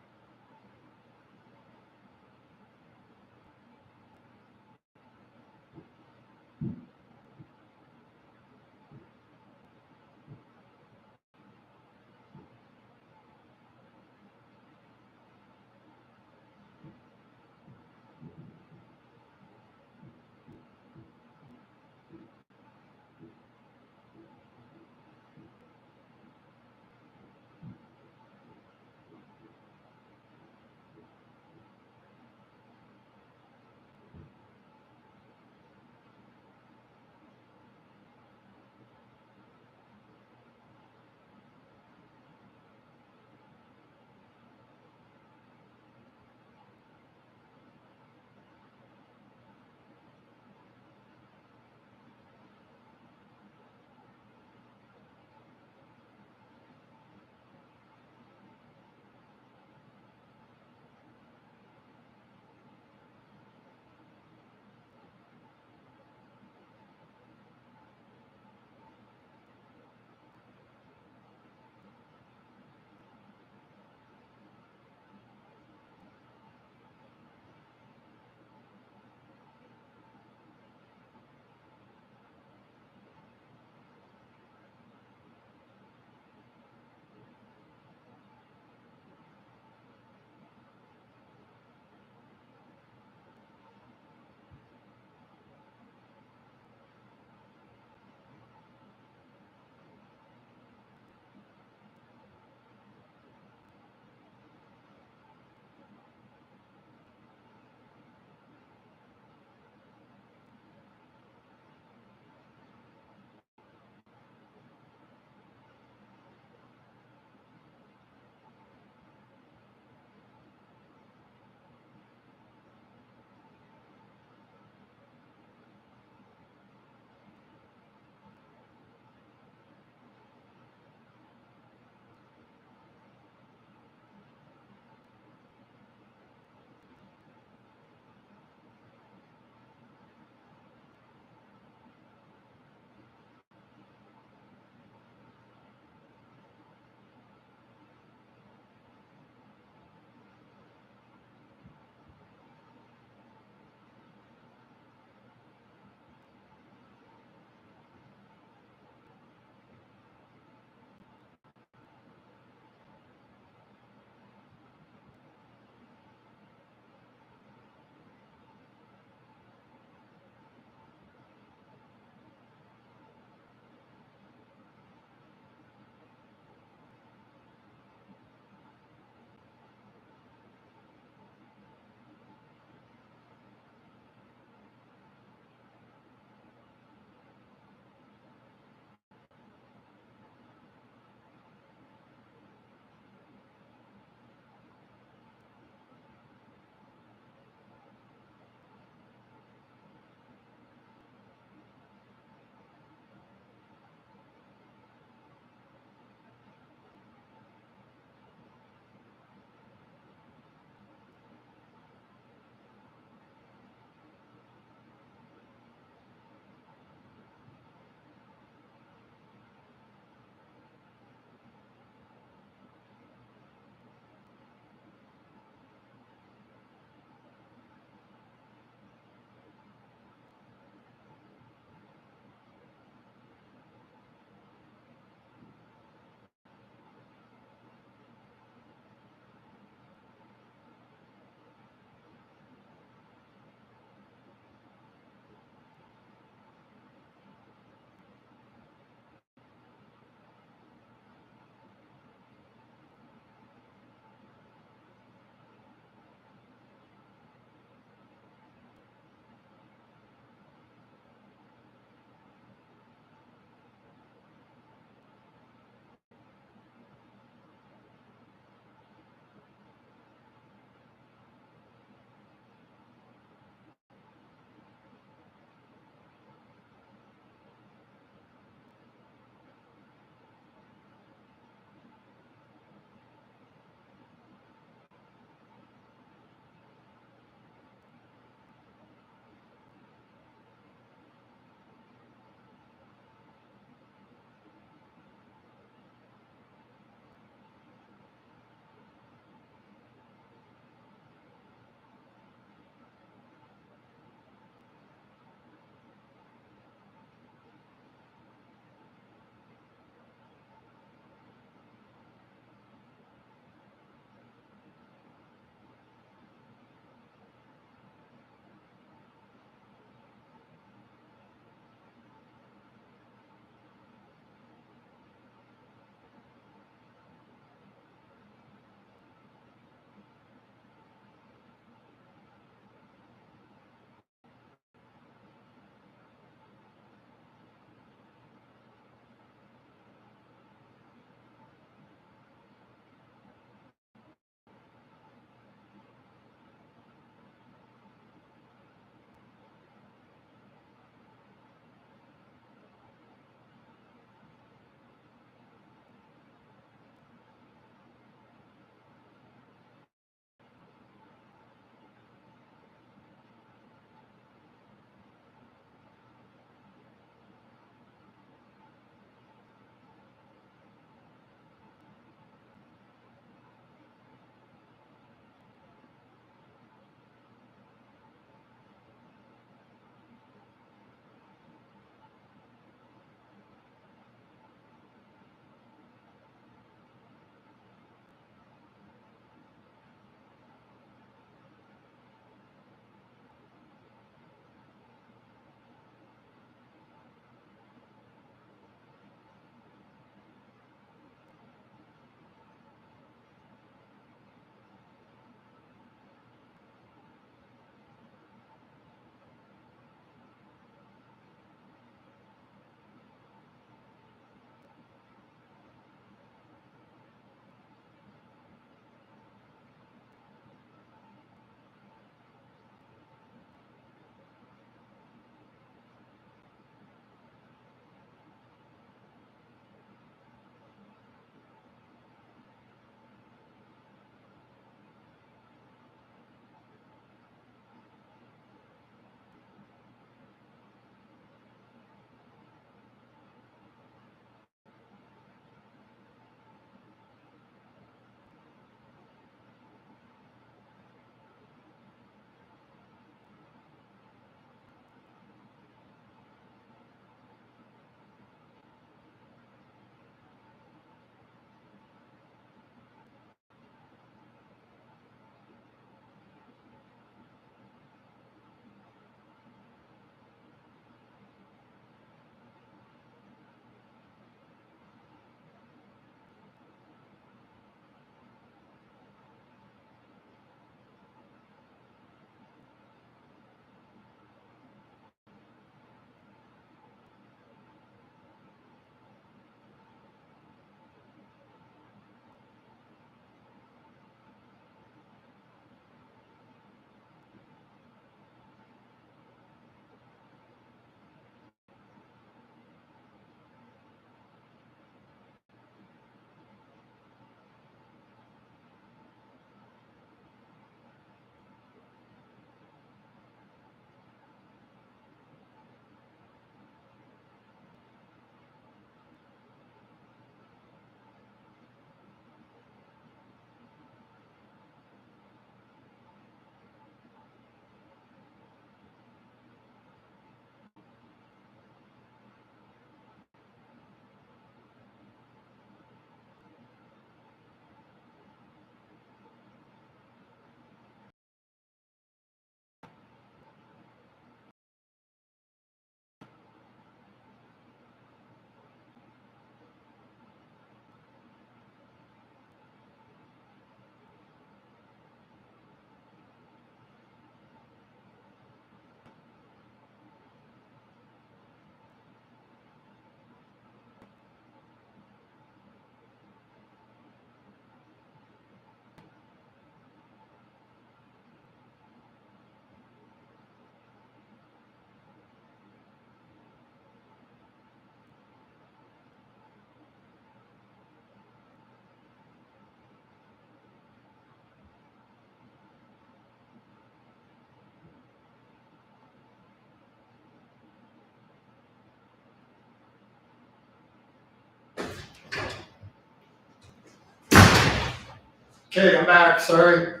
Okay, I'm back. Sorry.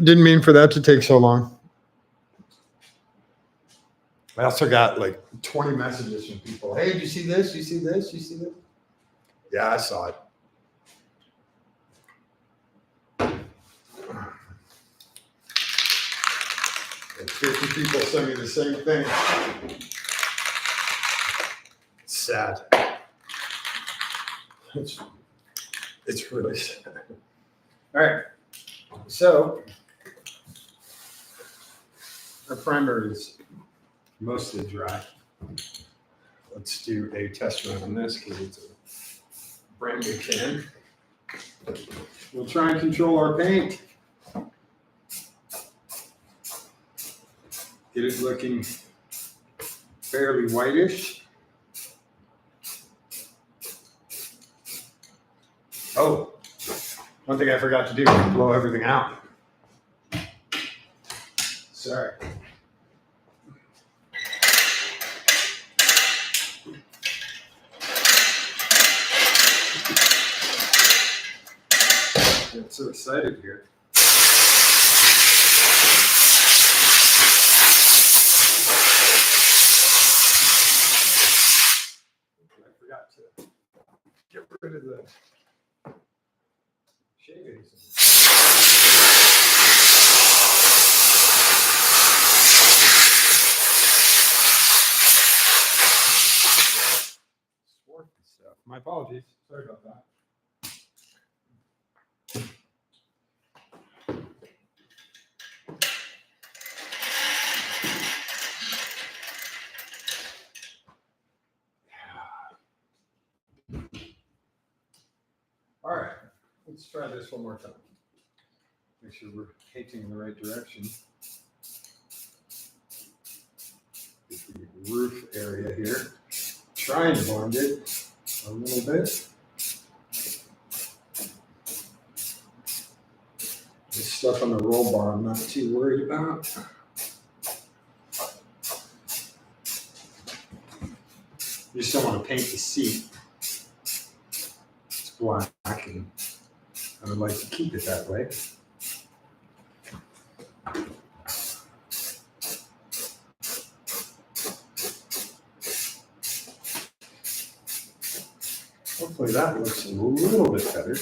Didn't mean for that to take so long. I also got like 20 messages from people. Hey, did you see this? You see this? You see this? Yeah, I saw it. Like 50 people sent me the same thing. It's sad. It's really sad. All right. So our primer is mostly dry. Let's do a test run on this because it's a brand new can. We'll try and control our paint. Get it looking fairly whitish. Oh, one thing I forgot to do was blow everything out. Sorry. I'm so excited here. I forgot to get rid of the shavings. Stuff. My apologies. Sorry about that. All right, let's try this one more time. Make sure we're painting in the right direction. Get the roof area here. Trying to blend it a little bit. The stuff on the roll bar I'm not too worried about. You just don't want to paint the seat. It's black and I would like to keep it that way. Hopefully that looks a little bit better.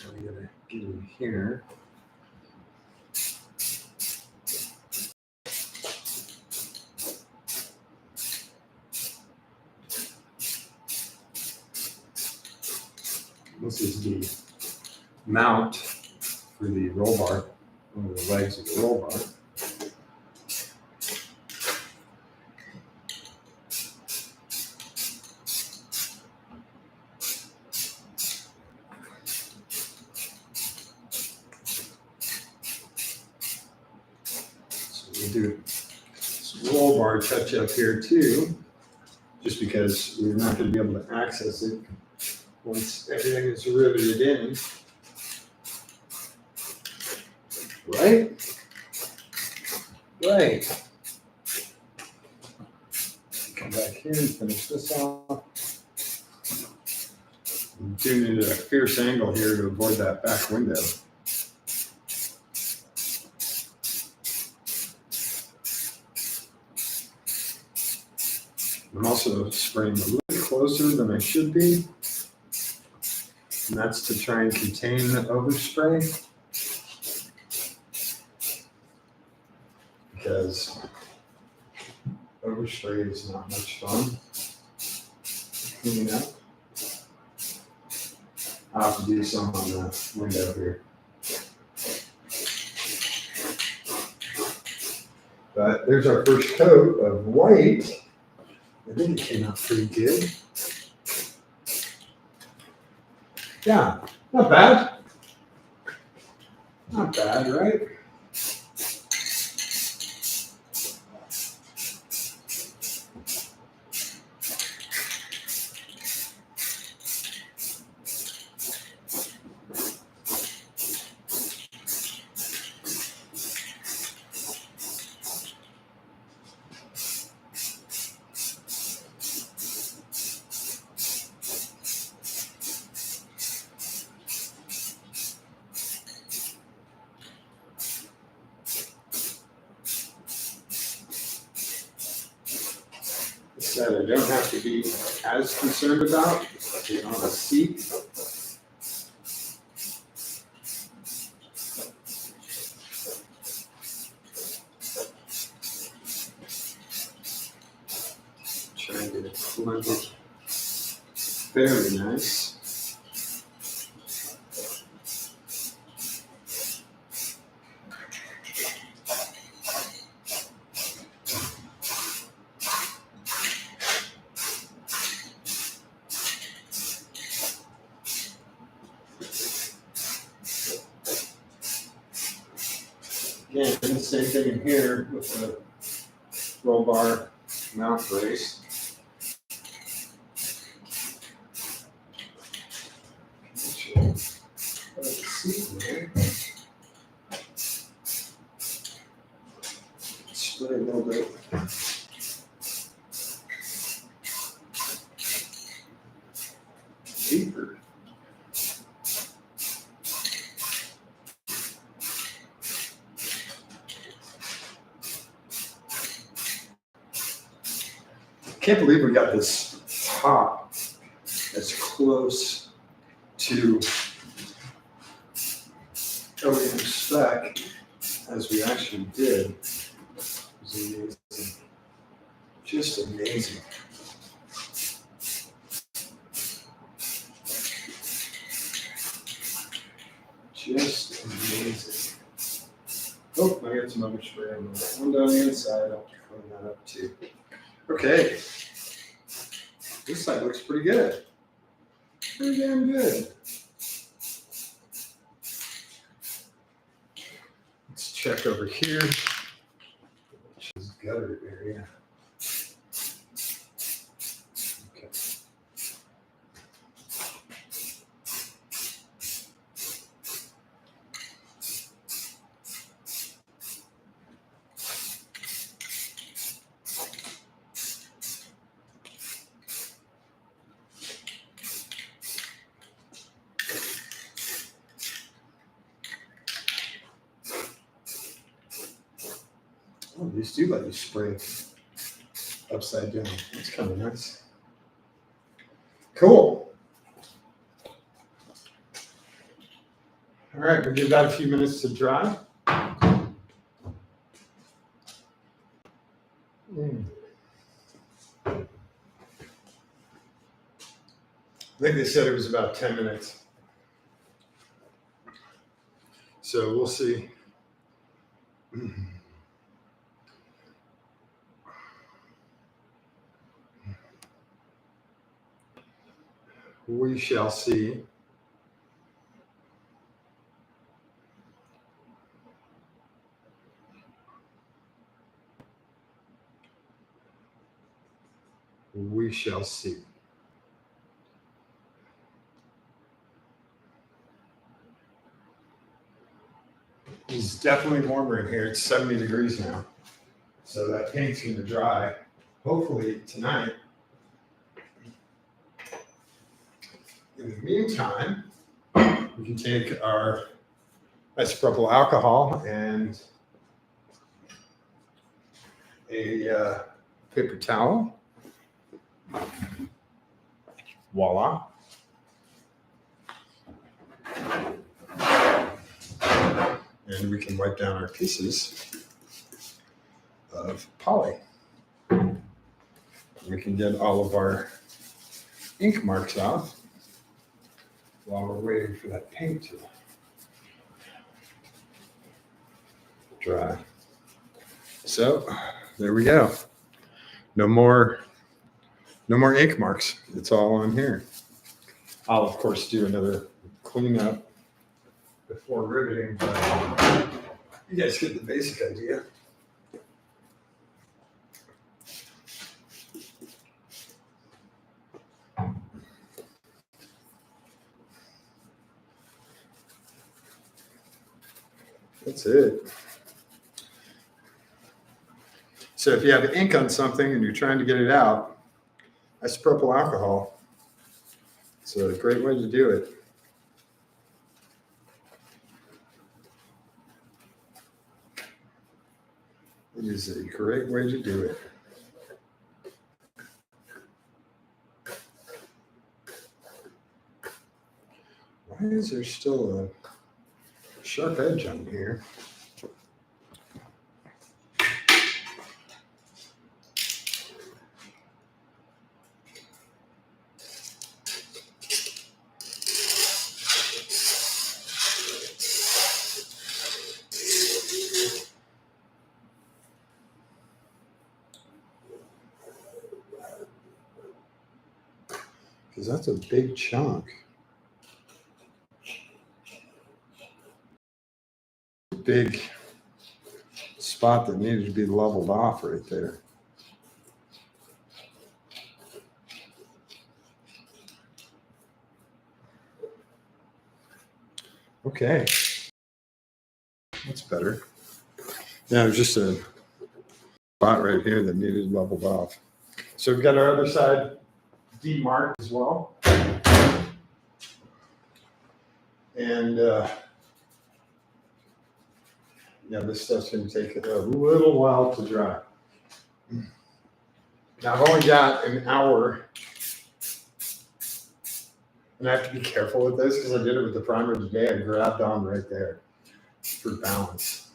I'm gonna get in here. This is the mount for the roll bar, one of the legs of the roll bar. So we'll do some roll bar touch up here too, just because we're not going to be able to access it once everything is riveted in. Right? Right. Come back here and finish this off. I'm doing it at a fierce angle here to avoid that back window. I'm also spraying a little bit closer than I should be. And that's to try and contain the overspray. Because overspray is not much fun cleaning up. I'll have to do some on the window here. But there's our first coat of white. I think it came out pretty good. Yeah, not bad. Not bad, right? that I don't have to be as concerned about being on a seat. Try and get it blended very nice. Again, the same thing in here with the roll bar mount brace. Split it a little bit. Deeper. Can't believe we got this top as close to OEM spec as we actually did. It was amazing. Just amazing. Just amazing. Oh, I got some other spray on the window on the inside. I'll clean that up too. Okay. This side looks pretty good. Pretty damn good. Let's check over here. Which is gutter area. Okay. Oh, these do let you spray upside down. That's kind of nice. Cool. All right, we'll give that a few minutes to dry. I think they said it was about 10 minutes. So we'll see. We shall see. We shall see. It's definitely warmer in here. It's 70 degrees now. So that paint's going to dry, hopefully tonight. In the meantime, we can take our isopropyl alcohol and a paper towel. Voila. And we can wipe down our pieces of poly. We can get all of our ink marks off while we're waiting for that paint to dry. So there we go. No more ink marks. It's all on here. I'll of course do another cleanup before riveting, but you guys get the basic idea. That's it. So if you have ink on something and you're trying to get it out, isopropyl alcohol. It's a great way to do it. It is a great way to do it. Why is there still a sharp edge on here? Because that's a big chunk. Big spot that needed to be leveled off right there. Okay. That's better. Yeah, there's just a spot right here that needed leveled off. So we've got our other side demarked as well. And yeah, this stuff's going to take a little while to dry. Now I've only got an hour, and I have to be careful with this because I did it with the primer today. I grabbed on right there for balance.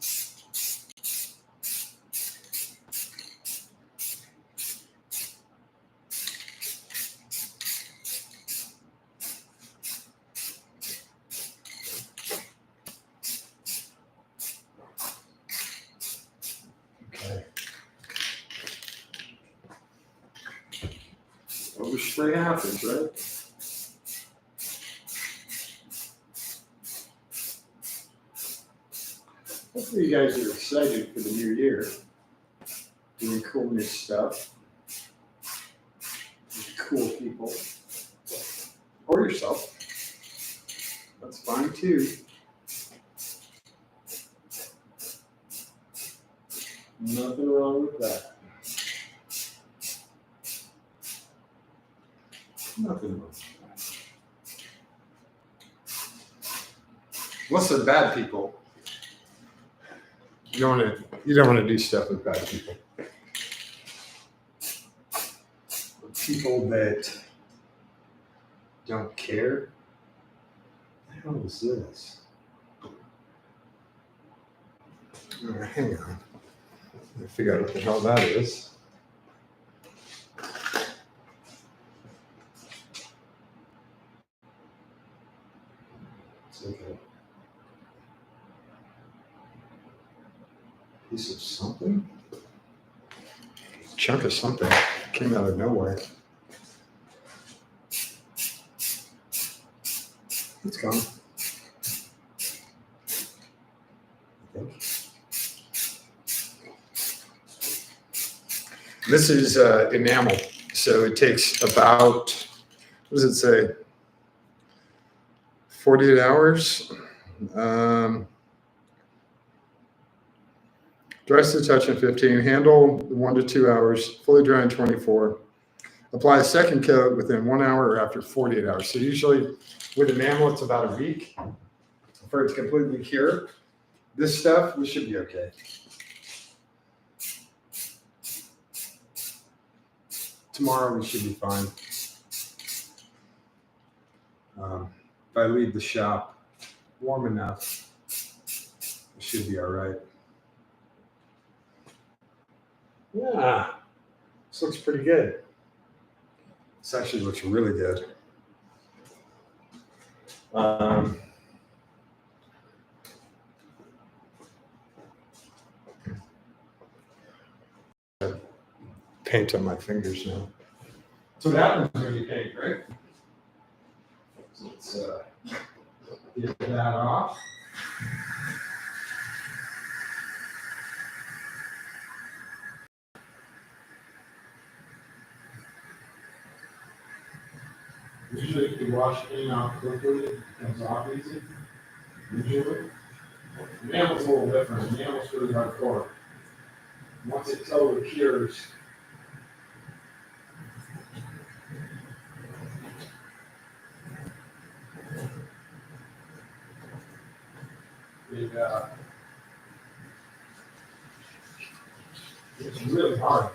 Okay. What wish free happens, right? Hopefully you guys are excited for the new year. Doing cool new stuff. With cool people. Or yourself. That's fine too. Nothing wrong with that. Nothing wrong with that. Unless they're bad people. You don't want to do stuff with bad people. People that don't care. What the hell is this? Hang on. Let me figure out what the hell that is. It's like a piece of something. Chunk of something came out of nowhere. It's gone. I think. This is enamel, so it takes about, what does it say? 48 hours. Dries to touch in 15. Handle 1 to 2 hours. Fully dry in 24. Apply a second coat within 1 hour or after 48 hours. So usually with enamel, it's about a week for it to completely cure. This stuff, we should be okay. Tomorrow we should be fine. If I leave the shop warm enough, it should be all right. Yeah, this looks pretty good. This actually looks really good. Paint on my fingers now. So what happens when you paint, right? So let's get that off. Usually if you wash paint off quickly, it comes off easy. Usually. Enamel's a little different. Enamel's really hardcore. Once it totally cures, it's really hard.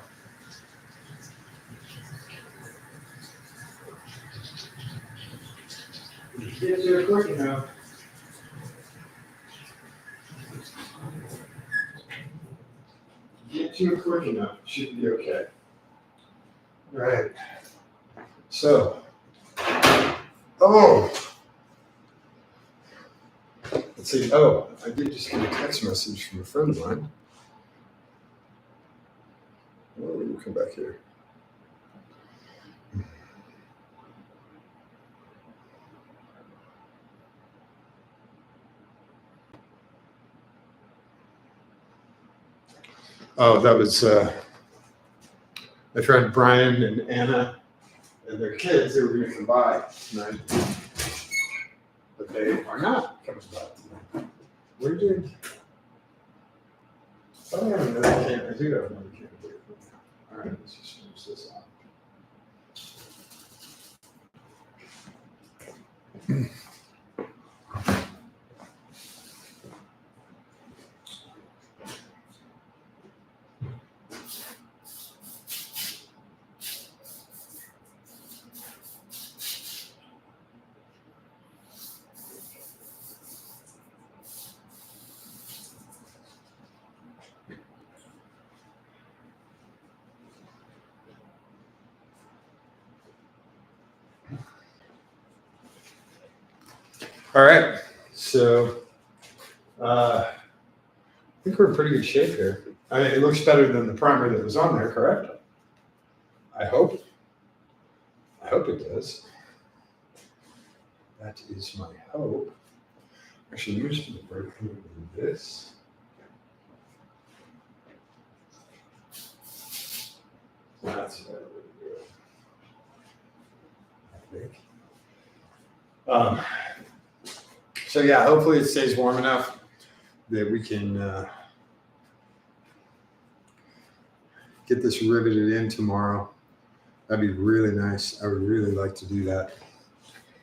Get to it quick enough. Get to it quick enough. Should be okay. All right. So, let's see. Oh, I did just get a text message from a friend of mine. Oh, we'll come back here. Oh, that was my friend Brian and Anna and their kids. They were going to come by tonight, but they are not coming by tonight. We're doing. I don't have another camera. I do have another camera. All right, let's just finish this off. All right, so I think we're in pretty good shape here. I mean, it looks better than the primer that was on there, correct? I hope. I hope it does. That is my hope. Actually, I'm just going to break through this. That's better way to do it, I think. So yeah, hopefully it stays warm enough that we can get this riveted in tomorrow. That'd be really nice. I would really like to do that.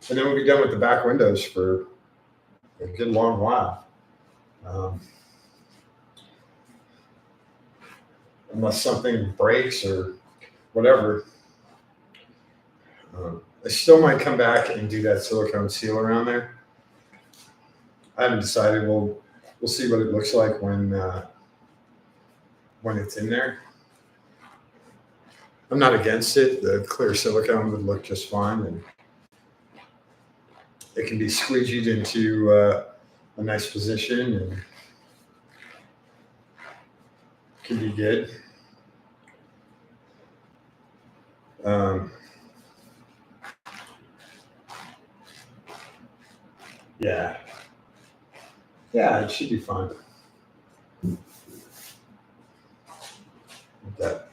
And then we'll be done with the back windows for a good long while. Unless something breaks or whatever. I still might come back and do that silicone seal around there. I haven't decided. We'll see what it looks like when it's in there. I'm not against it. The clear silicone would look just fine, and it can be squeegeed into a nice position and can be good. Yeah. Yeah, it should be fine. That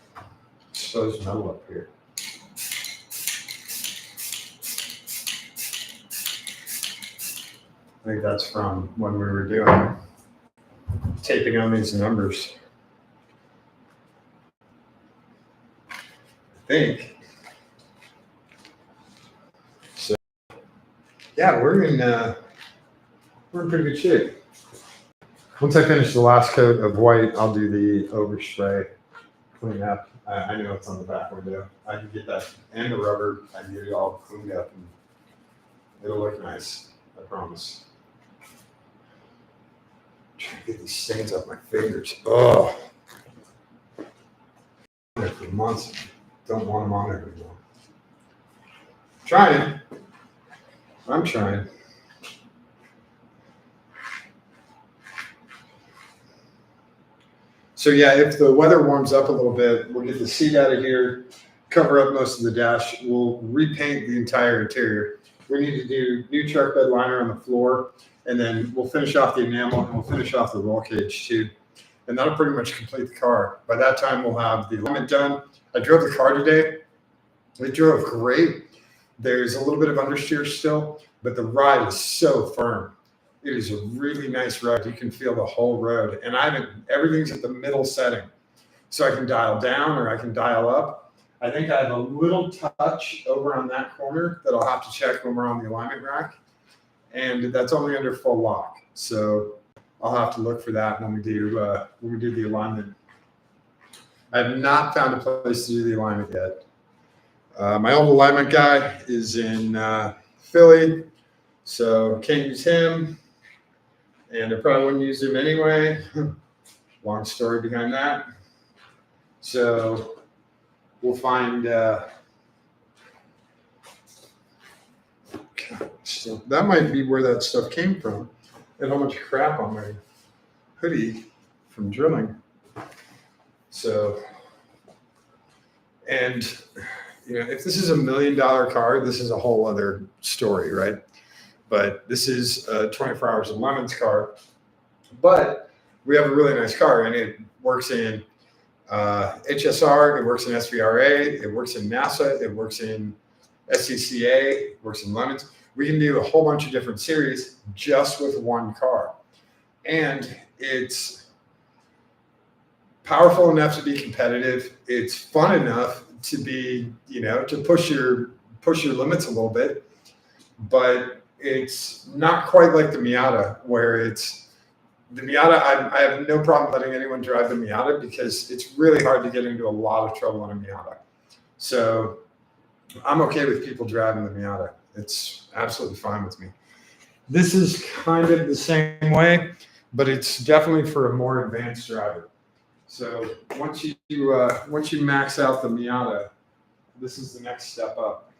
exposed metal up here. I think that's from when we were doing taping on these numbers. I think. So yeah, we're in pretty good shape. Once I finish the last coat of white, I'll do the overspray clean up. I know it's on the back window. I can get that and the rubber. I can get it all cleaned up, and it'll look nice. I promise. I'm trying to get these stains off my fingers. Oh, for months. Don't want them on there anymore. Trying. I'm trying. So yeah, if the weather warms up a little bit, we'll get the seat out of here, cover up most of the dash. We'll repaint the entire interior. We need to do new truck bed liner on the floor, and then we'll finish off the enamel, and we'll finish off the roll cage too. And that'll pretty much complete the car. By that time, we'll have the alignment done. I drove the car today. It drove great. There's a little bit of understeer still, but the ride is so firm. It is a really nice road. You can feel the whole road. And everything's at the middle setting. So I can dial down or I can dial up. I think I have a little touch over on that corner that I'll have to check when we're on the alignment rack. And that's only under full lock. So I'll have to look for that when we do the alignment. I have not found a place to do the alignment yet. My old alignment guy is in Philly. So can't use him, and I probably wouldn't use him anyway. Long story behind that. So we'll find. So that might be where that stuff came from. I had a whole bunch of crap on my hoodie from drilling. So, and if this is $1 million car, this is a whole other story, right? But this is a 24 Hours of Lemons car. But we have a really nice car, and it works in HSR, it works in SVRA, it works in NASA, it works in SCCA, it works in Lemons. We can do a whole bunch of different series just with one car. And it's powerful enough to be competitive. It's fun enough to be, to push your limits a little bit. But it's not quite like the Miata, where it's the Miata. I have no problem letting anyone drive the Miata because it's really hard to get into a lot of trouble on a Miata. So I'm okay with people driving the Miata. It's absolutely fine with me. This is kind of the same way, but it's definitely for a more advanced driver. So once you max out the Miata, this is the next step up.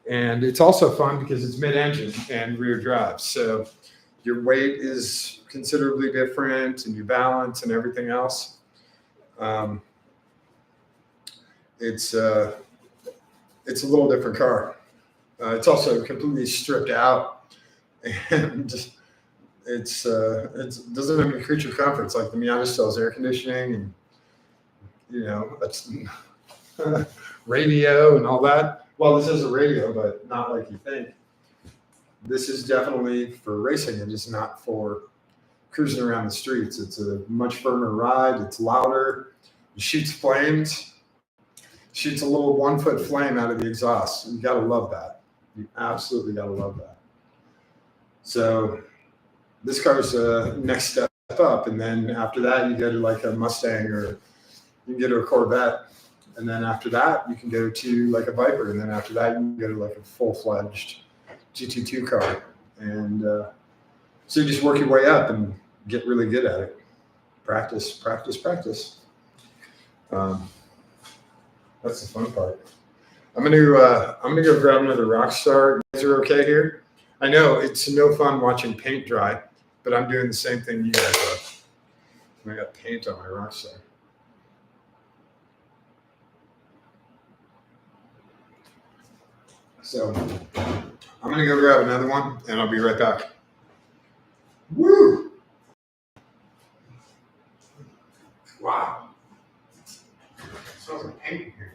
And it's also fun because it's mid-engine and rear drive. So your weight is considerably different, and your balance and everything else. It's a little different car. It's also completely stripped out, and it doesn't have any creature comforts like the Miata still has air conditioning and that's radio and all that. Well, this is a radio, but not like you think. This is definitely for racing. It is not for cruising around the streets. It's a much firmer ride. It's louder. It shoots flames. Shoots a little 1-foot flame out of the exhaust. You gotta love that. You absolutely gotta love that. So this car's next step up, and then after that you go to like a Mustang, or you can go to a Corvette, and then after that you can go to like a Viper, and then after that you can go to like a full-fledged GT2 car, and so you just work your way up and get really good at it. Practice, practice, practice. That's the fun part. I'm gonna go grab another Rockstar. You guys are okay here? I know it's no fun watching paint dry, but I'm doing the same thing you guys are. I got paint on my Rockstar. So I'm gonna go grab another one, and I'll be right back. Woo! Wow. It smells like paint in here.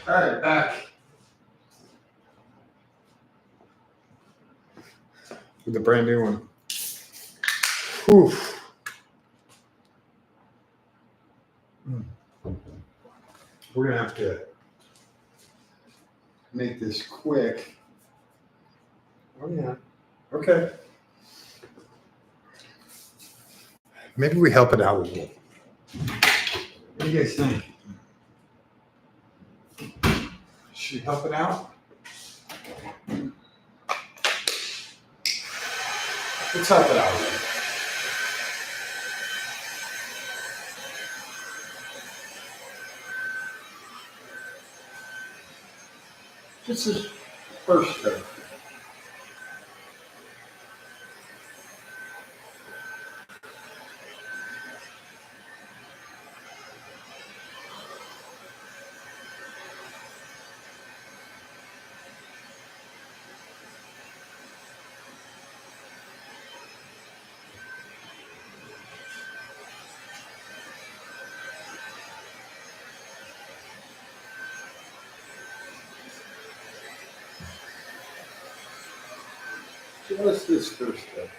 All right, back with the brand new one. Whew. We're gonna have to make this quick. Oh yeah. Okay. Maybe we help it out a little. What do you guys think? Should we help it out? Let's help it out. This is first coat. So what's this first coat?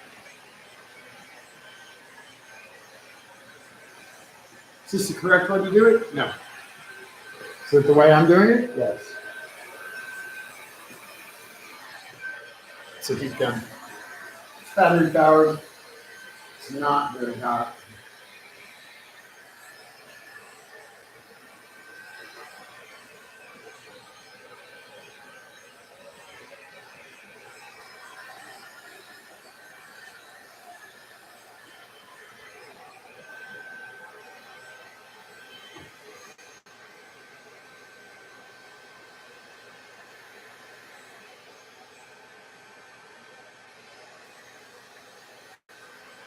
Is this the correct way to do it? No. Is it the way I'm doing it? Yes. It's a heat gun. It's battery powered. It's not very hot.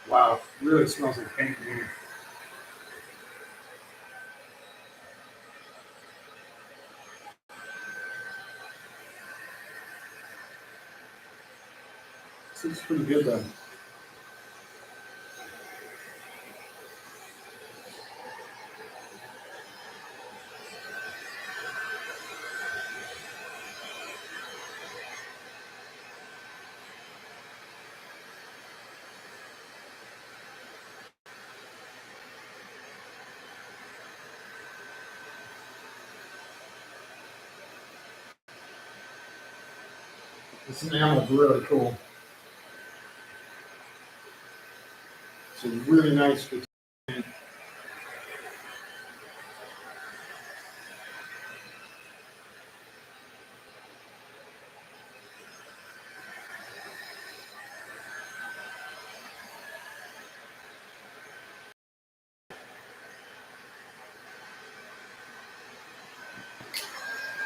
Wow, really smells like paint in here. This looks pretty good though. This enamel is really cool. It's a really nice paint.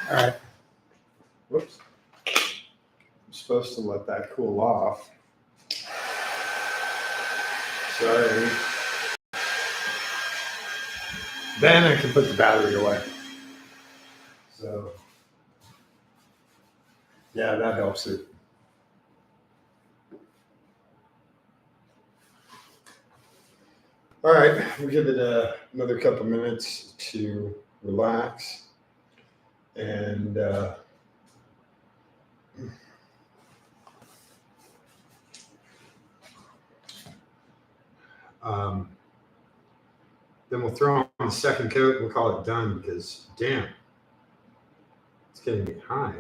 All right. Whoops. I'm supposed to let that cool off. Sorry. Then I can put the battery away. So, yeah, that helps it. All right, we'll give it another couple minutes to relax. And then we'll throw on the second coat and we'll call it done because, damn, it's getting me high.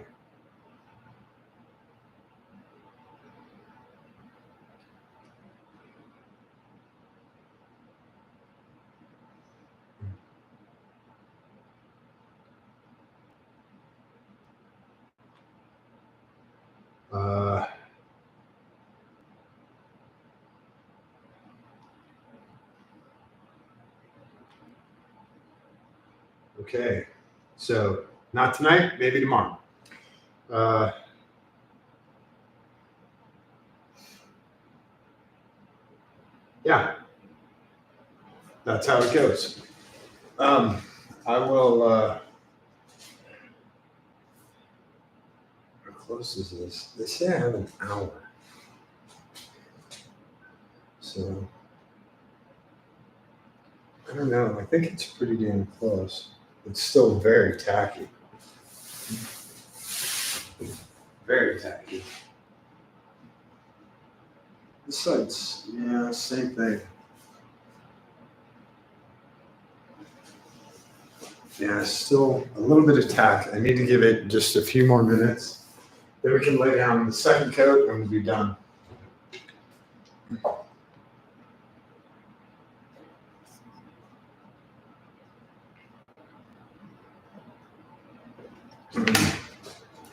Okay, so not tonight, maybe tomorrow. Yeah, that's how it goes. I will. How close is this? They say I have an hour. So I don't know. I think it's pretty damn close. It's still very tacky. Very tacky. This side's, yeah, same thing. Yeah, still a little bit of tack. I need to give it just a few more minutes. Then we can lay down the second coat and we'll be done.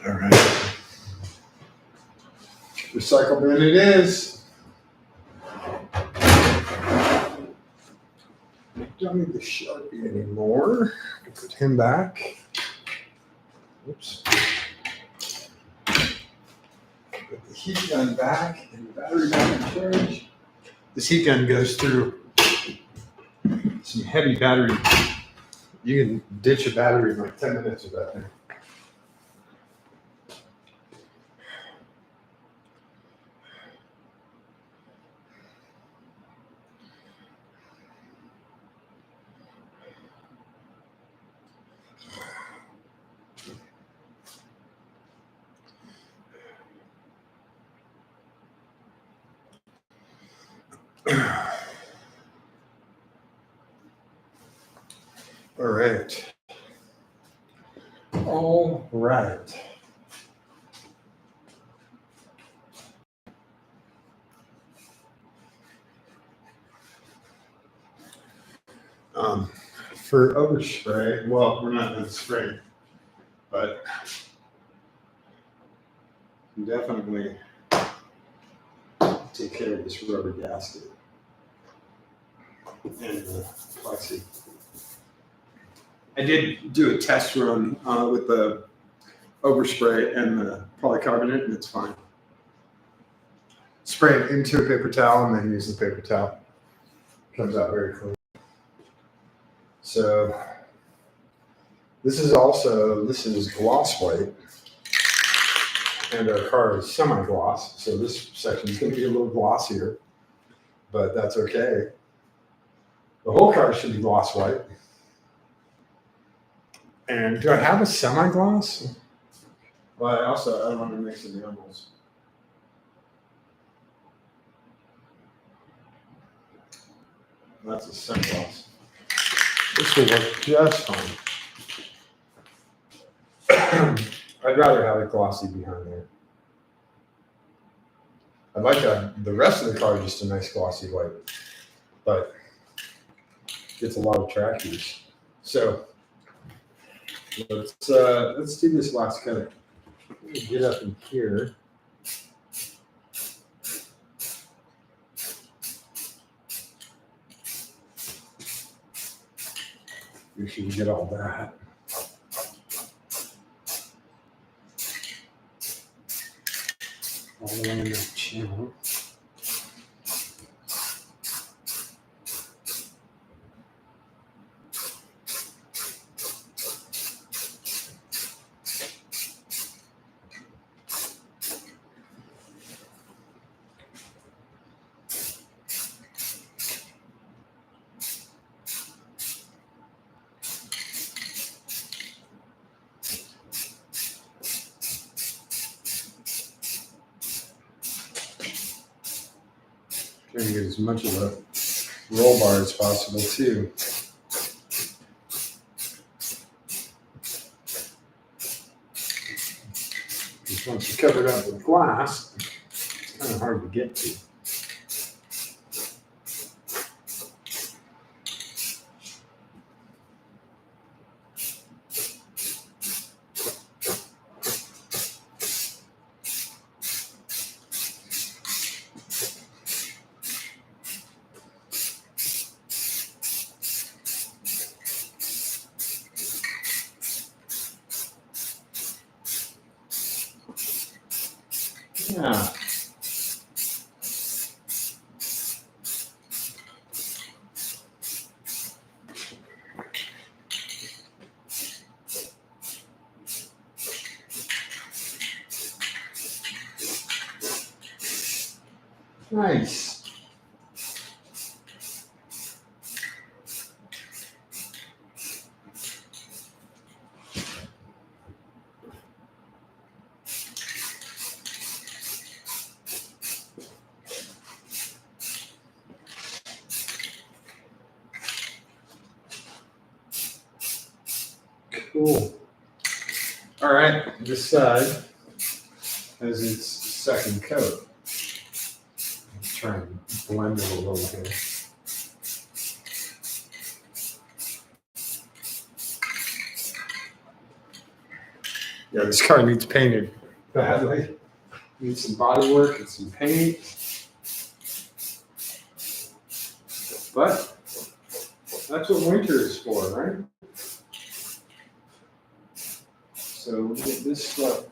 All right. Recycle bin it is. Don't need the Sharpie anymore. Put him back. Oops. Put the heat gun back and the battery back in charge. This heat gun goes through some heavy battery. You can ditch a battery in like 10 minutes with that thing. All right. All right. For overspray, well, we're not going to spray, but definitely take care of this rubber gasket and the plexi. I did do a test run with the overspray and the polycarbonate, and it's fine. Spray it into a paper towel and then use the paper towel. Comes out very clean. So this is gloss white, and our car is semi-gloss, so this section is going to be a little glossier, but that's okay. The whole car should be gloss white. And do I have a semi-gloss? Well, I don't want to mix the animals. That's a semi-gloss. This will work just fine. I'd rather have it glossy behind there. I'd like the rest of the car just a nice glossy white, but it's a lot of track use. So let's do this last coat. Let me get up in here. Make sure you get all that. All the way in that channel. Trying to get as much of a roll bar as possible too. Because once you cover it up with glass, it's kind of hard to get to. Yeah. Nice. Cool. All right, this side has its second coat. Let's try and blend it a little here. Yeah, this car needs painted badly. Needs some body work and some paint. But that's what winter is for, right? So we'll get this stuff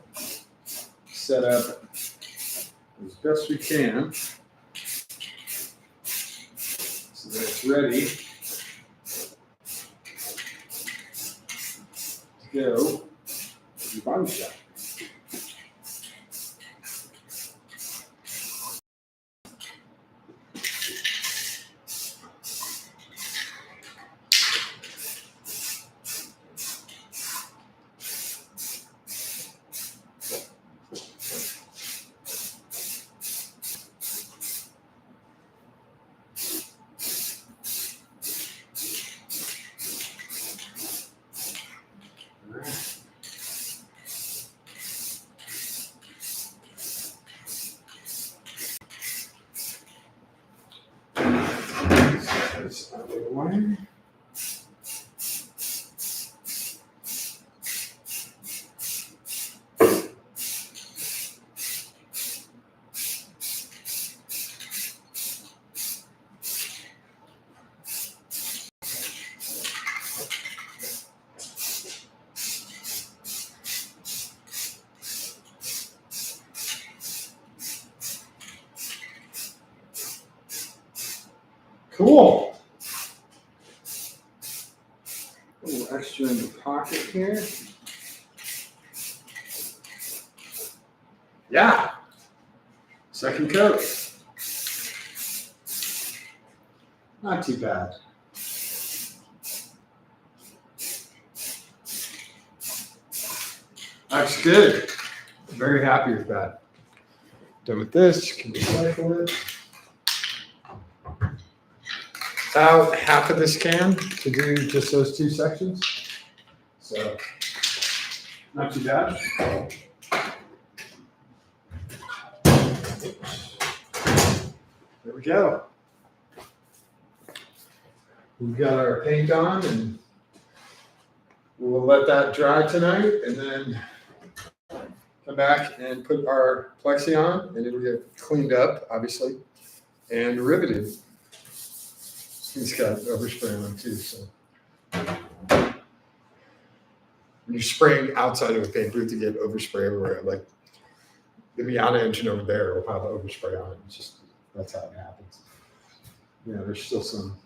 set up as best we can so that it's ready to go to the body shop. That's out of the way. Cool. A little extra in the pocket here. Yeah. Second coat. Not too bad. That's good. Very happy with that. Done with this. Can recycle it. About half of this can to do just those two sections. So, not too bad. There we go. We've got our paint on and we'll let that dry tonight and then come back and put our plexi on and it'll get cleaned up, obviously, and riveted. He's got overspray on too, so. When you're spraying outside of a paint booth, you get overspray everywhere. Like the Miata engine over there will have overspray on it. It's just, that's how it happens. Yeah, there's still some,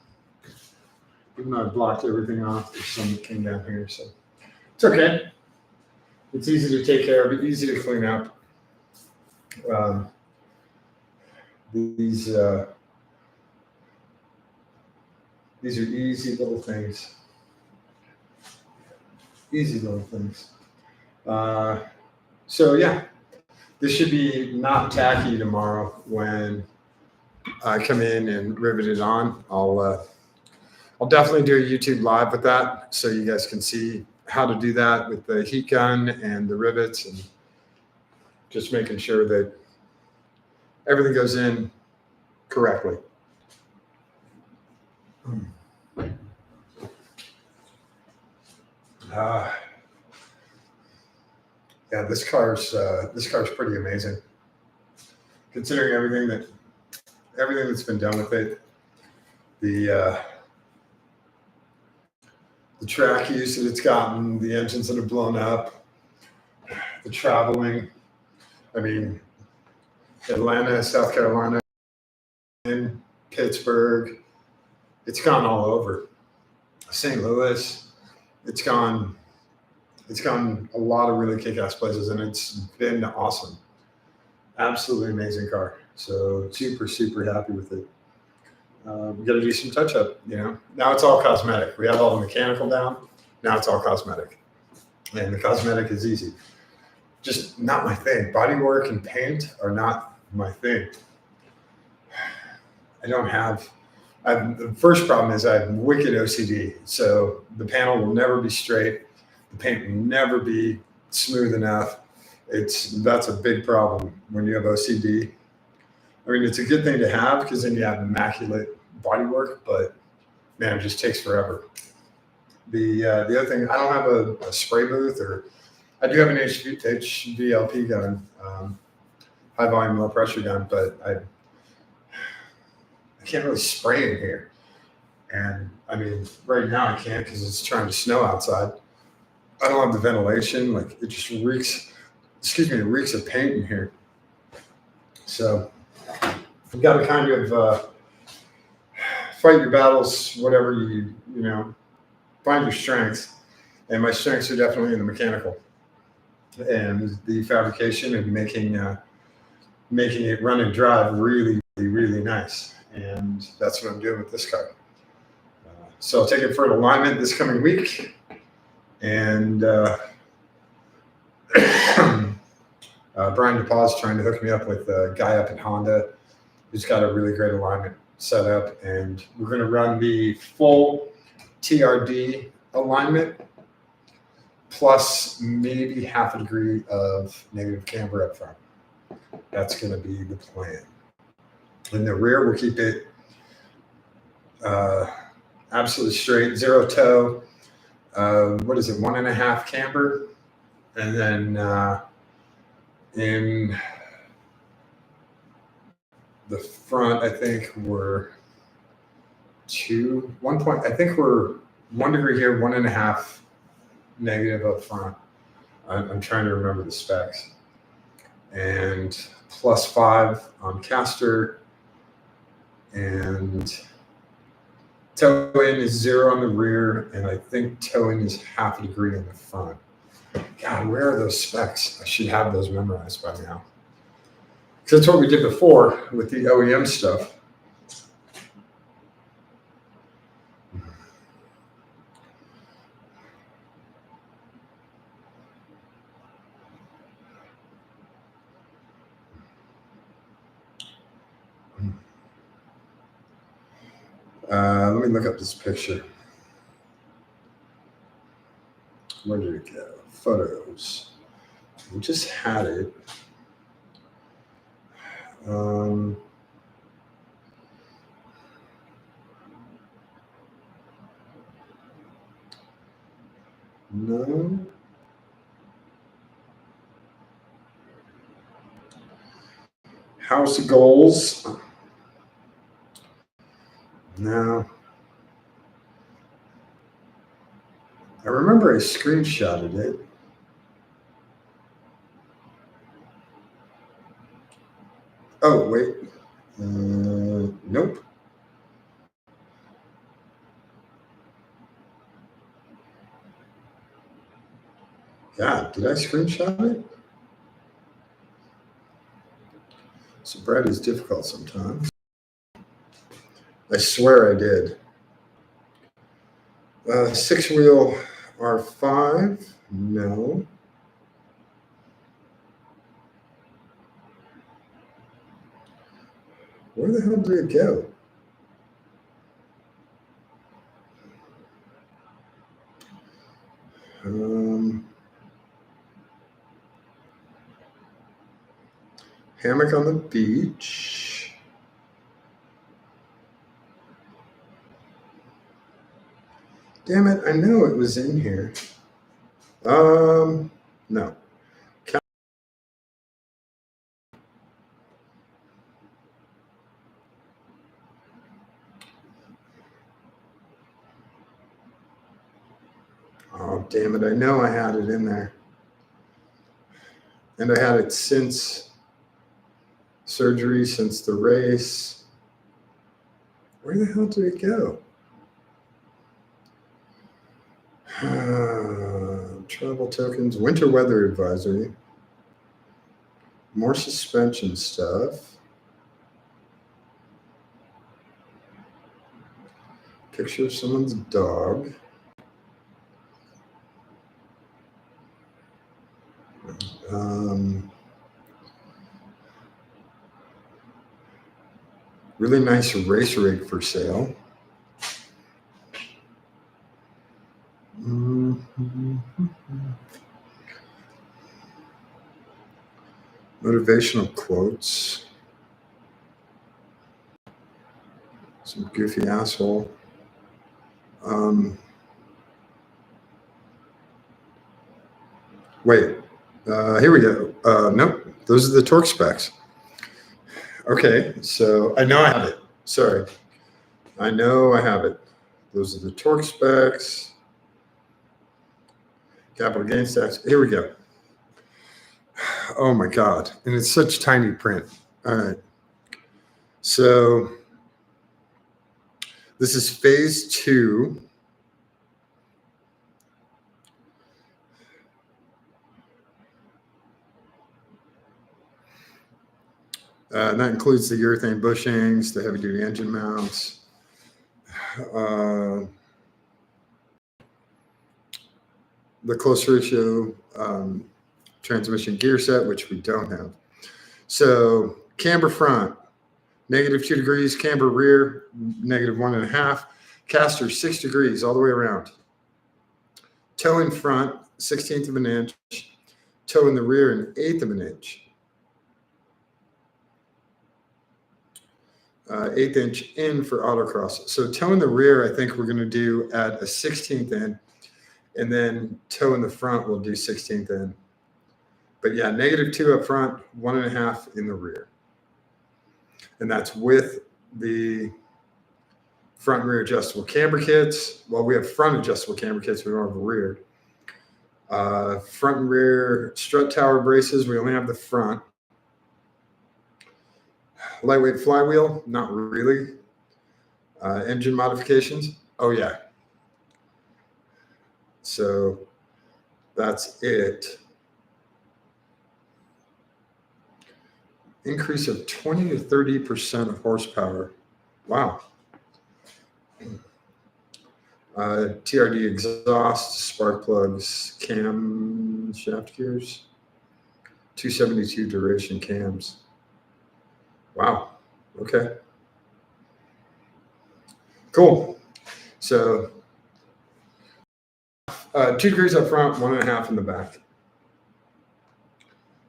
even though I blocked everything off, there's some that came down here, so. It's okay. It's easy to take care of, easy to clean up. These are easy little things. Easy little things. So yeah, this should be not tacky tomorrow when I come in and rivet it on. I'll definitely do a YouTube live with that so you guys can see how to do that with the heat gun and the rivets and just making sure that everything goes in correctly. Yeah, this car's pretty amazing. Considering everything that's been done with it, the track use that it's gotten, the engines that have blown up, the traveling. I mean, Atlanta, South Carolina, in Pittsburgh, it's gone all over. St. Louis, it's gone a lot of really kick-ass places, and it's been awesome. Absolutely amazing car. So super, super happy with it. We got to do some touch-up, you know. Now it's all cosmetic. We have all the mechanical down. Now it's all cosmetic, and the cosmetic is easy. Just not my thing. Body work and paint are not my thing. The first problem is I have wicked OCD. So the panel will never be straight. The paint will never be smooth enough. That's a big problem when you have OCD. I mean, it's a good thing to have because then you have immaculate bodywork, but man, it just takes forever. The other thing, I don't have a spray booth, or I do have an HVLP gun, high volume, low pressure gun, but I can't really spray in here. And I mean, right now I can't because it's trying to snow outside. I don't have the ventilation. Like it just reeks, it reeks of paint in here. So you got to kind of fight your battles, whatever find your strengths. And my strengths are definitely in the mechanical and the fabrication and making it run and drive really, really, really nice. And that's what I'm doing with this car. So I'll take it for an alignment this coming week. And Brian DePauw's trying to hook me up with a guy up in Honda who's got a really great alignment set up. And we're going to run the full TRD alignment plus maybe half a degree of negative camber up front. That's going to be the plan. In the rear, we'll keep it absolutely straight, zero toe. What is it, 1.5 camber? And then in the front, I think we're 1 degree here, 1.5 negative up front. I'm trying to remember the specs. And +5 on caster, and toe in is 0 on the rear, and I think toe in is half a degree on the front. God, where are those specs? I should have those memorized by now. Because that's what we did before with the OEM stuff. Let me look up this picture. Where did it go? Photos. We just had it. No. House goals. No. I remember I screenshotted it. Oh, wait. Nope. God, did I screenshot it? Sobriety is difficult sometimes. I swear I did. 6-wheel R5? No. Where the hell did it go? Hammock on the beach. Damn it, I know it was in here. No. Oh, damn it, I know I had it in there. And I had it since surgery, since the race. Where the hell did it go? Travel tokens, winter weather advisory, more suspension stuff, picture of someone's dog, really nice race rig for sale. Motivational quotes. Some goofy asshole. Wait, here we go. Nope, those are the torque specs. Okay, so I know I have it. Sorry. I know I have it. Those are the torque specs. Capital gain stacks. Here we go. Oh my God. And it's such tiny print. All right. So this is phase 2. And that includes the urethane bushings, the heavy duty engine mounts, the close ratio transmission gear set, which we don't have. So camber front, -2 degrees, camber rear, -1.5, caster 6 degrees all the way around. Toe in front, 1/16 of an inch, toe in the rear, 1/8 of an inch. 1/8 inch in for autocross. So toe in the rear, I think we're going to do at a 1/16 in, and then toe in the front we'll do 1/16 in. But yeah, -2 up front, 1.5 in the rear. And that's with the front and rear adjustable camber kits. Well, we have front adjustable camber kits, we don't have the rear. Front and rear strut tower braces, we only have the front. Lightweight flywheel, not really. Engine modifications, oh yeah. So that's it. Increase of 20 to 30% of horsepower. Wow. TRD exhaust, spark plugs, cam shaft gears, 272 duration cams. Wow. Okay. Cool. So 2 degrees up front, 1.5 in the back.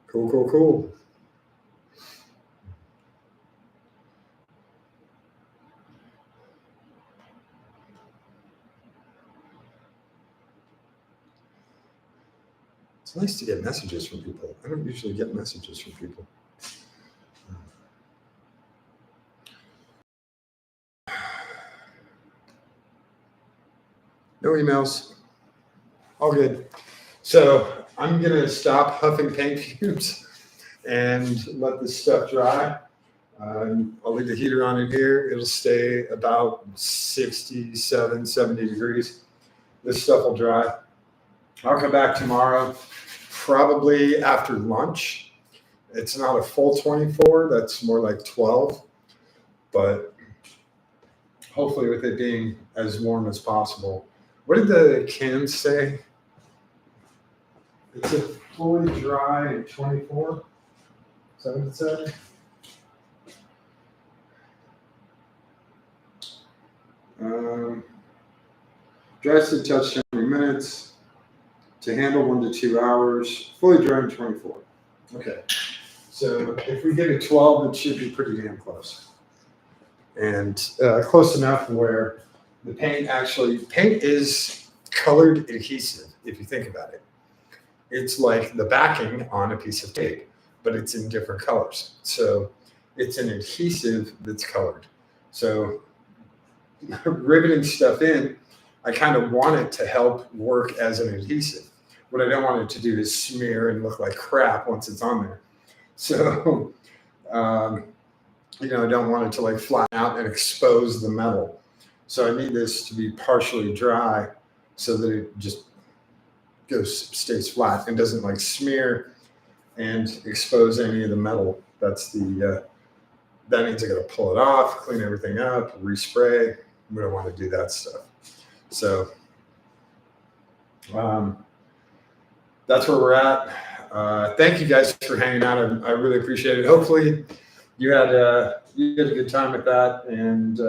Cool, cool, cool. It's nice to get messages from people. I don't usually get messages from people. No emails. All good. So I'm going to stop huffing paint fumes and let this stuff dry. I'll leave the heater on in here. It'll stay about 67, 70 degrees. This stuff will dry. I'll come back tomorrow, probably after lunch. It's not a full 24. That's more like 12. But hopefully with it being as warm as possible. What did the cans say? It's a fully dry at 24. Is that what it said? Dries to touch 20 minutes. To handle 1 to 2 hours. Fully dry in 24. Okay. So if we get a 12, it should be pretty damn close. And close enough where the paint is colored adhesive, if you think about it. It's like the backing on a piece of tape, but it's in different colors. So it's an adhesive that's colored. So riveting stuff in, I kind of want it to help work as an adhesive. What I don't want it to do is smear and look like crap once it's on there. So, I don't want it to like flatten out and expose the metal. So I need this to be partially dry so that it just stays flat and doesn't like smear and expose any of the metal. That's that means I got to pull it off, clean everything up, respray. We don't want to do that stuff. So that's where we're at. Thank you guys for hanging out. I really appreciate it. Hopefully you had a good time with that, and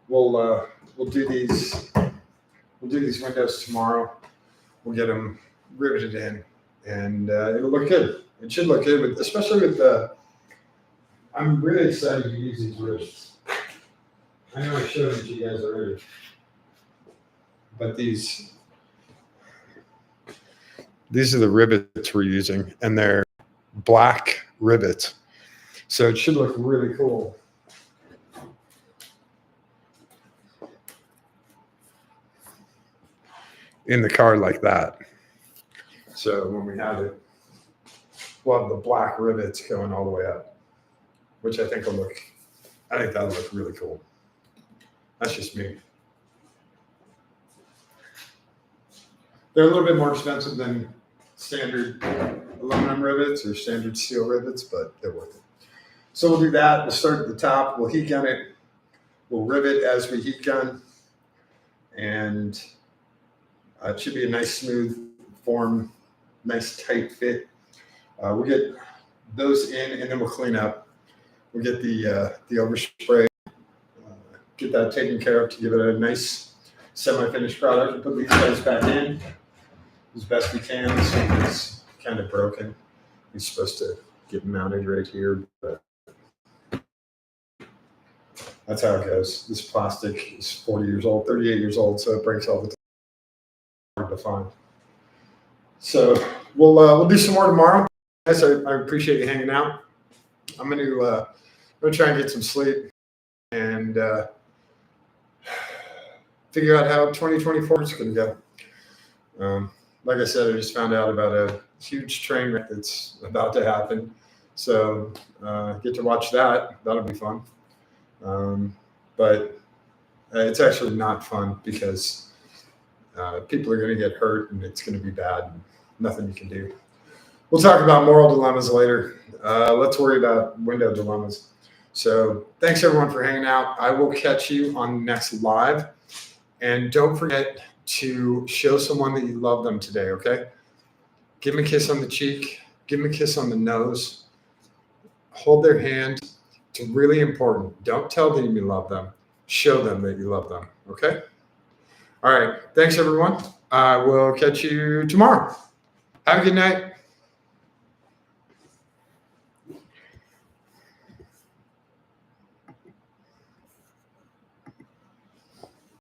we'll do these windows tomorrow. we'll get them riveted in, and it'll look good. It should look good, especially with the. I'm really excited to use these rivets. I know I showed them to you guys already, but these are the rivets we're using, and they're black rivets, so it should look really cool. In the car like that. So when we have it, we'll have the black rivets going all the way up, which I think that'll look really cool. That's just me. They're a little bit more expensive than standard aluminum rivets or standard steel rivets, but they're worth it. So we'll do that. We'll start at the top. We'll heat gun it. We'll rivet as we heat gun. And it should be a nice smooth form, nice tight fit. We'll get those in, and then we'll clean up. We'll get the overspray, get that taken care of to give it a nice semi-finished product. We'll put these guys back in as best we can. This one is kind of broken. It's supposed to get mounted right here, but that's how it goes. This plastic is 40 years old, 38 years old, so it breaks all the time. Hard to find. So we'll do some more tomorrow. Guys, I appreciate you hanging out. I'm gonna try and get some sleep and figure out how 2024 is gonna go. Like I said, I just found out about a huge train wreck that's about to happen. So get to watch that. That'll be fun. But it's actually not fun because people are going to get hurt and it's going to be bad. And nothing you can do. We'll talk about moral dilemmas later. Let's worry about window dilemmas. So thanks everyone for hanging out. I will catch you on the next live. And don't forget to show someone that you love them today, okay? Give them a kiss on the cheek. Give them a kiss on the nose. Hold their hand. It's really important. Don't tell them you love them. Show them that you love them, okay? All right. Thanks, everyone. I will catch you tomorrow. Have a good night.